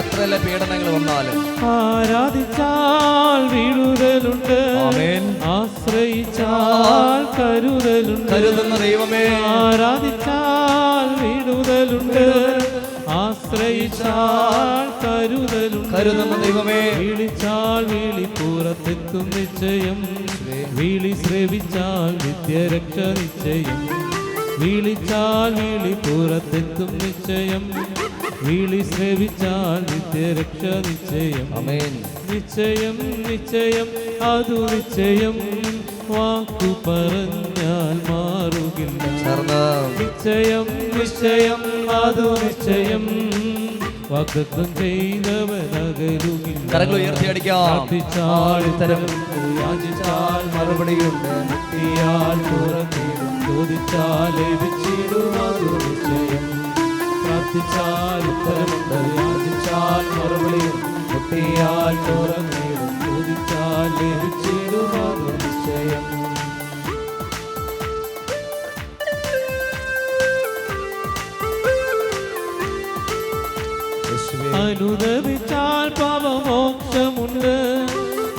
എത്രയെല്ലാം പീഡനങ്ങൾ വന്നാലും ആരാധിച്ചാൽ വീഴുതലുണ്ട്, ആമേൻ. ആശ്രയിച്ചാൽ കരുതലുണ്ട്. കരുതുന്ന ദൈവമേ, ആരാധിച്ചാൽ വീഴുതലുണ്ട്, ആശ്രയിച്ചാൽ കരുതലുണ്ട്. കരുതുന്ന ദൈവമേ, വിളിച്ചാൽ വിളിപ്പുറത്തെത്തും നിശ്ചയം, വിളി ശ്രവിച്ചാൽ നിത്യരക്ഷ നിശ്ചയം. വിളിച്ചാൽ വിളിപ്പുറത്തെത്തും നിശ്ചയം, വിളി ശ്രവിച്ചാൽ നിത്യരക്ഷ നിശ്ചയം. ആമേൻ. നിശ്ചയം നിശ്ചയം അതു നിശ്ചയം, വാക്കു പറഞ്ഞാൽ മാറുകില്ല. നിശ്ചയം നിശ്ചയം അതു നിശ്ചയം, വാഗ്ദത്തം ചെയ്തവൻ അകലുകില്ല. കരങ്ങൾ ഉയർത്തിയടിക്കാം. പ്രാർത്ഥിച്ചാൽ ഉത്തരമുണ്ട്, യാചിച്ചാൽ മറുപടിയുണ്ട്, മുട്ടിയാൽ തുറന്നിടും, ചോദിച്ചാൽ ലഭിച്ചിടും, അതു നിശ്ചയം. പ്രാർത്ഥിച്ചാൽ ഉത്തരമുണ്ട്, യാചിച്ചാൽ മറുപടിയുണ്ട്, മുട്ടിയാൽ തുറന്നിടും, ചോദിച്ചാൽ ലഭിച്ചിടും, അതു നിശ്ചയം. അനുദപിച്ചാൽ പാപമോക്ഷമുണ്ട്,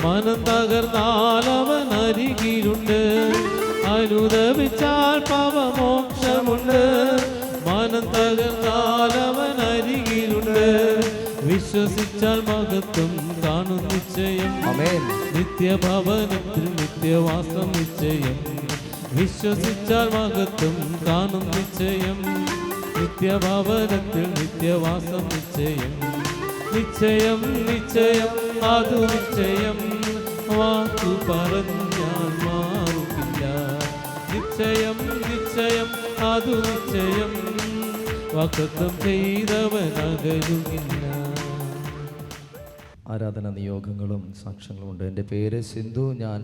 മനം തകർന്നാൽ അവൻ അരികിലുണ്ട്. അനുദപിച്ചാൽ പാപമോക്ഷമുണ്ട്, മനം തകർന്നാൽ അവൻ അരികിലുണ്ട്. വിശ്വസിച്ചാൽ മഹത്വം കാണും നിശ്ചയം, നിത്യഭവനത്തിൽ നിത്യവാസം നിശ്ചയം. വിശ്വസിച്ചാൽ മഹത്വം കാണും നിശ്ചയം, നിത്യഭവനത്തിൽ നിത്യവാസം നിശ്ചയം. നിശ്ചയം നിശ്ചയം അതു നിശ്ചയം, വാക്കു പറഞ്ഞാൽ മാറുകില്ല. നിശ്ചയം നിശ്ചയം അതു നിശ്ചയം, വാഗ്ദത്തം ചെയ്തവൻ അകലുകില്ല. ആരാധന നിയോഗങ്ങളും സാക്ഷ്യങ്ങളും ഉണ്ട്. എൻ്റെ പേര് സിന്ധു. ഞാൻ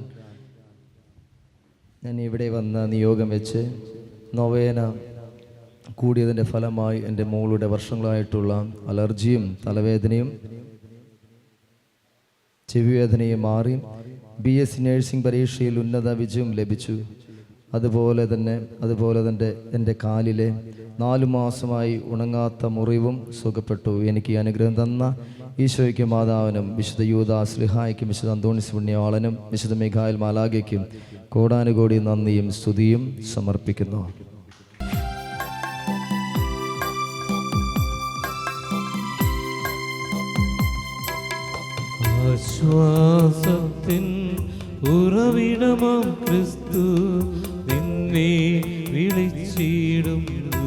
ഇവിടെ വന്ന നിയോഗം വെച്ച് നൊവേന കൂടിയതിൻ്റെ ഫലമായി എൻ്റെ മോളുടെ വർഷങ്ങളായിട്ടുള്ള അലർജിയും തലവേദനയും ചെവിവേദനയും മാറി BSc നഴ്സിംഗ് പരീക്ഷയിൽ ഉന്നത വിജയം ലഭിച്ചു. അതുപോലെ തന്നെ എൻ്റെ കാലിലെ 4 മാസമായി ഉണങ്ങാത്ത മുറിവും സുഖപ്പെട്ടു. എനിക്ക് അനുഗ്രഹം തന്ന ഈശോയ്ക്കും മാതാവിനും വിശുദ്ധ യൂദാസ് സ്ലിഹായ്ക്കും വിശുദ്ധ അന്തോണിസ് പുണ്യവാളനും വിശുദ്ധ മിഖായേൽ മാലാഖയ്ക്കും കോടാനുകോടി നന്ദിയും സ്തുതിയും സമർപ്പിക്കുന്നു. ആശ്വാസത്തിൻ ഉറവിടമാം ക്രിസ്തു നിന്നെ വിളിച്ചിടുന്നു,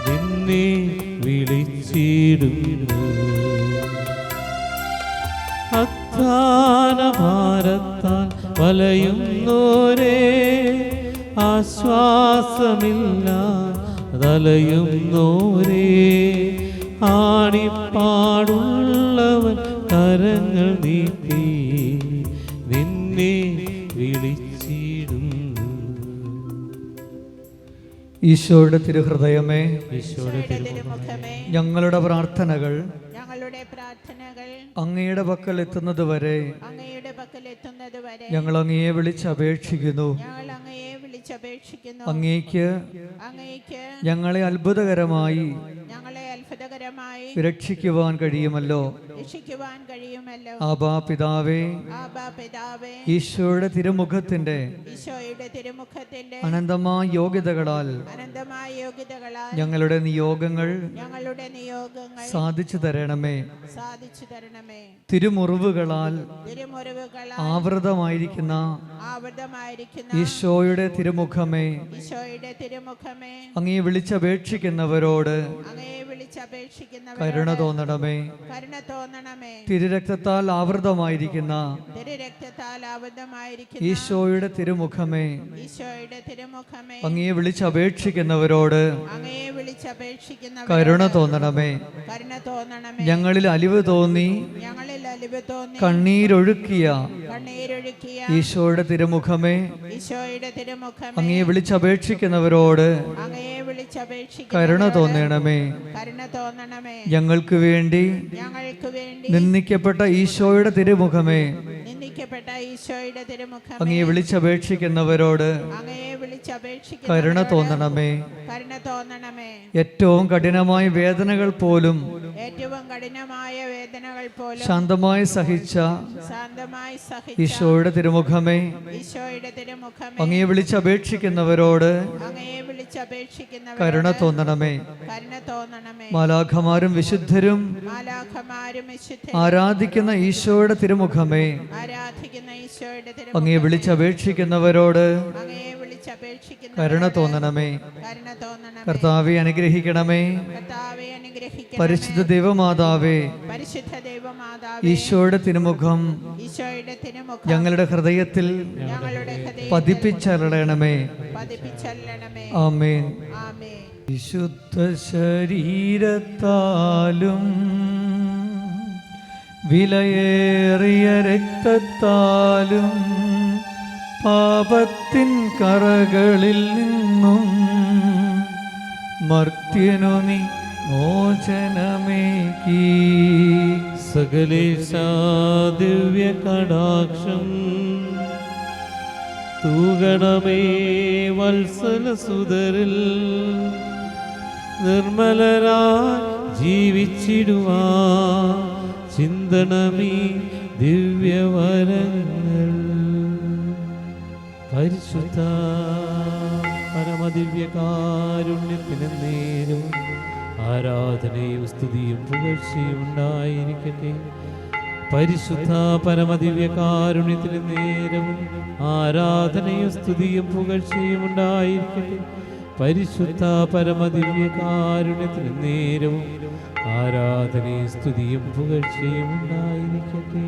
നിന്നെ വിളിച്ചിടുന്നു. അധ്വാന ഭാരത്താൽ വലയുന്നോരേ, ആശ്വാസമില്ല തലയുന്നോരേ, ആണിപ്പാടുള്ളവൻ കരങ്ങൾ നീട്ടി നിന്നെ വിളിച്ചിടുന്നു. ഈശോയുടെ തിരുഹൃദയമേ, ഈശോയുടെ തിരുമുഖമേ, ഞങ്ങളുടെ പ്രാർത്ഥനകൾ പ്രാർത്ഥനകൾ അങ്ങയുടെ പക്കൽ എത്തുന്നതുവരെ അങ്ങയുടെ പക്കൽ എത്തുന്നതുവരെ ഞങ്ങൾ അങ്ങയെ വിളിച്ചപേക്ഷിക്കുന്നു. വിളിച്ചപേക്ഷിക്കുന്നു. അങ്ങേക്ക് അങ്ങേക്ക് ഞങ്ങളെ അത്ഭുതകരമായി ഞങ്ങളെ അത്ഭുതകരമായി രക്ഷിക്കുവാൻ കഴിയുമല്ലോ. രക്ഷിക്കുവാൻ കഴിയുമല്ലോ. ആബാ പിതാവേ, ആബാ പിതാവേ, ഈശോയുടെ തിരുമുഖത്തിന്റെ ഈശോയുടെ തിരുമുഖത്തിന്റെ അനന്തമായ യോഗ്യതകളാൽ അനന്തമായ യോഗ്യതകളാൽ ഞങ്ങളുടെ നിയോഗങ്ങൾ ഞങ്ങളുടെ നിയോഗങ്ങൾ സാധിച്ചു തരണമേ. സാധിച്ചു തരണമേ. തിരുമുറിവുകളാൽ തിരുമുറിവുകളാൽ ആവൃതമായിരിക്കുന്ന ആവൃതമായിരിക്കുന്ന ഈശോയുടെ തിരുമുഖമേ, ഈശോയുടെ തിരുമുഖമേ, അങ്ങേ വിളിച്ചപേക്ഷിക്കുന്നവരോട് അങ്ങയെ വിളിച്ചപേക്ഷിക്കുന്നവരോട് കരുണ തോന്നണമേ. കരുണ തോന്നണമേ. തിരുരക്തത്താൽ ആവൃതമായിരിക്കുന്ന തിരുരക്തത്താൽ ആവൃതമായിരിക്കുന്ന ഈശോയുടെ തിരുമുഖമേ, ഈശോയുടെ തിരുമുഖമേ, അങ്ങേ വിളിച്ചപേക്ഷിക്കുന്നവരോട് അങ്ങയെ വിളിച്ചപേക്ഷിക്കുന്നവരോട് കരുണ തോന്നണമേ. കരുണ തോന്നണമേ. ഞങ്ങളിൽ അലിവ് തോന്നി ഞങ്ങളിൽ അലിവ് തോന്നി കണ്ണീരൊഴുക്കിയ കണ്ണീരൊഴുക്കിയ ഈശോയുടെ തിരുമുഖമേ, ഈശോയുടെ തിരുമുഖമേ, അങ്ങേ വിളിച്ചപേക്ഷിക്കുന്നവരോട് അങ്ങയെ വിളിച്ചപേക്ഷിക്കുന്നവരോട് കരുണ തോന്നണമേ. കരുണ തോന്നണമേ. ഞങ്ങൾക്ക് വേണ്ടി ഞങ്ങൾക്ക് വേണ്ടി നിന്ദിക്കപ്പെട്ട ഈശോയുടെ തിരുമുഖമേ, നിന്ദിക്കപ്പെട്ട ഈശോയുടെ തിരുമുഖമേ, അങ്ങേ വിളിച്ചപേക്ഷിക്കുന്നവരോട് അങ്ങയെ വിളിച്ചപേക്ഷിക്കുന്നവരോട് കരുണ തോന്നണമേ. കരുണ തോന്നണമേ. ഏറ്റവും കഠിനമായ വേദനകൾ പോലും ഏറ്റവും കഠിനമായ വേദനകൾ പോലും ശാന്തമായി സഹിച്ച ശാന്തമായി സഹിച്ച ഈശോയുടെ തിരുമുഖമേ, ഈശോയുടെ തിരുമുഖമേ, അങ്ങേ വിളിച്ചപേക്ഷിക്കുന്നവരോട് അങ്ങയെ വിളിച്ചപേക്ഷിക്കുന്നവരോട് കരുണ തോന്നണമേ. കരുണ തോന്നണമേ. മാലാഖമാരും വിശുദ്ധരും മാലാഖമാരും വിശുദ്ധരും ആരാധിക്കുന്ന ഈശോയുടെ തിരുമുഖമേ, ആരാധിക്കുന്ന ഈശോയുടെ അങ്ങേ തിരുമുഖമേ, വിളിച്ചപേക്ഷിക്കുന്നവരോട് അങ്ങയെ വിളിച്ചപേക്ഷിക്കുന്നവരോട് കരുണ തോന്നണമേ. കരുണ തോന്നണമേ. കർത്താവെ അനുഗ്രഹിക്കണമേ. കർത്താവേ അനുഗ്രഹിക്കണമേ. പരിശുദ്ധ ദൈവമാതാവേ, പരിശുദ്ധ ദൈവമാതാവേ, ഈശോയുടെ തിരുമുഖം ഈശോയുടെ തിരുമുഖം ഞങ്ങളുടെ ഹൃദയത്തിൽ ഞങ്ങളുടെ ഹൃദയത്തിൽ പതിപ്പിച്ചരണമേ. പതിപ്പിച്ചല്ലണമേ. ആമേൻ. ആമേൻ. വിശുദ്ധ ശരീരത്താലും വിലയേറിയ രക്തത്താലും പാപത്തിൻ കറകളിൽ നിന്നും മർത്യനു നീ മോചനമേകി. സകലേശാ ദിവ്യ കടാക്ഷം തൂകണമേ വത്സല സുതരിൽ നിർമ്മലരായി ജീവിച്ചിടുവാ ചിന്തണമീ ദിവ്യവരങ്ങൾ. പരിശുദ്ധ പരമദിവ്യകാരുണ്യത്തിന് നേരും ആരാധനയും സ്തുതിയും പുകഴ്ചയും ഉണ്ടായിരിക്കട്ടെ. പരിശുദ്ധ പരമദിവ്യകാരുണ്യത്തിന് നേരവും ആരാധനയും സ്തുതിയും പുകഴ്ചയും ഉണ്ടായിരിക്കട്ടെ. പരിശുദ്ധ പരമദിവ്യകാരുണ്യത്തിന് നേരവും ആരാധനയും സ്തുതിയും പുകഴ്ചയും ഉണ്ടായിരിക്കട്ടെ.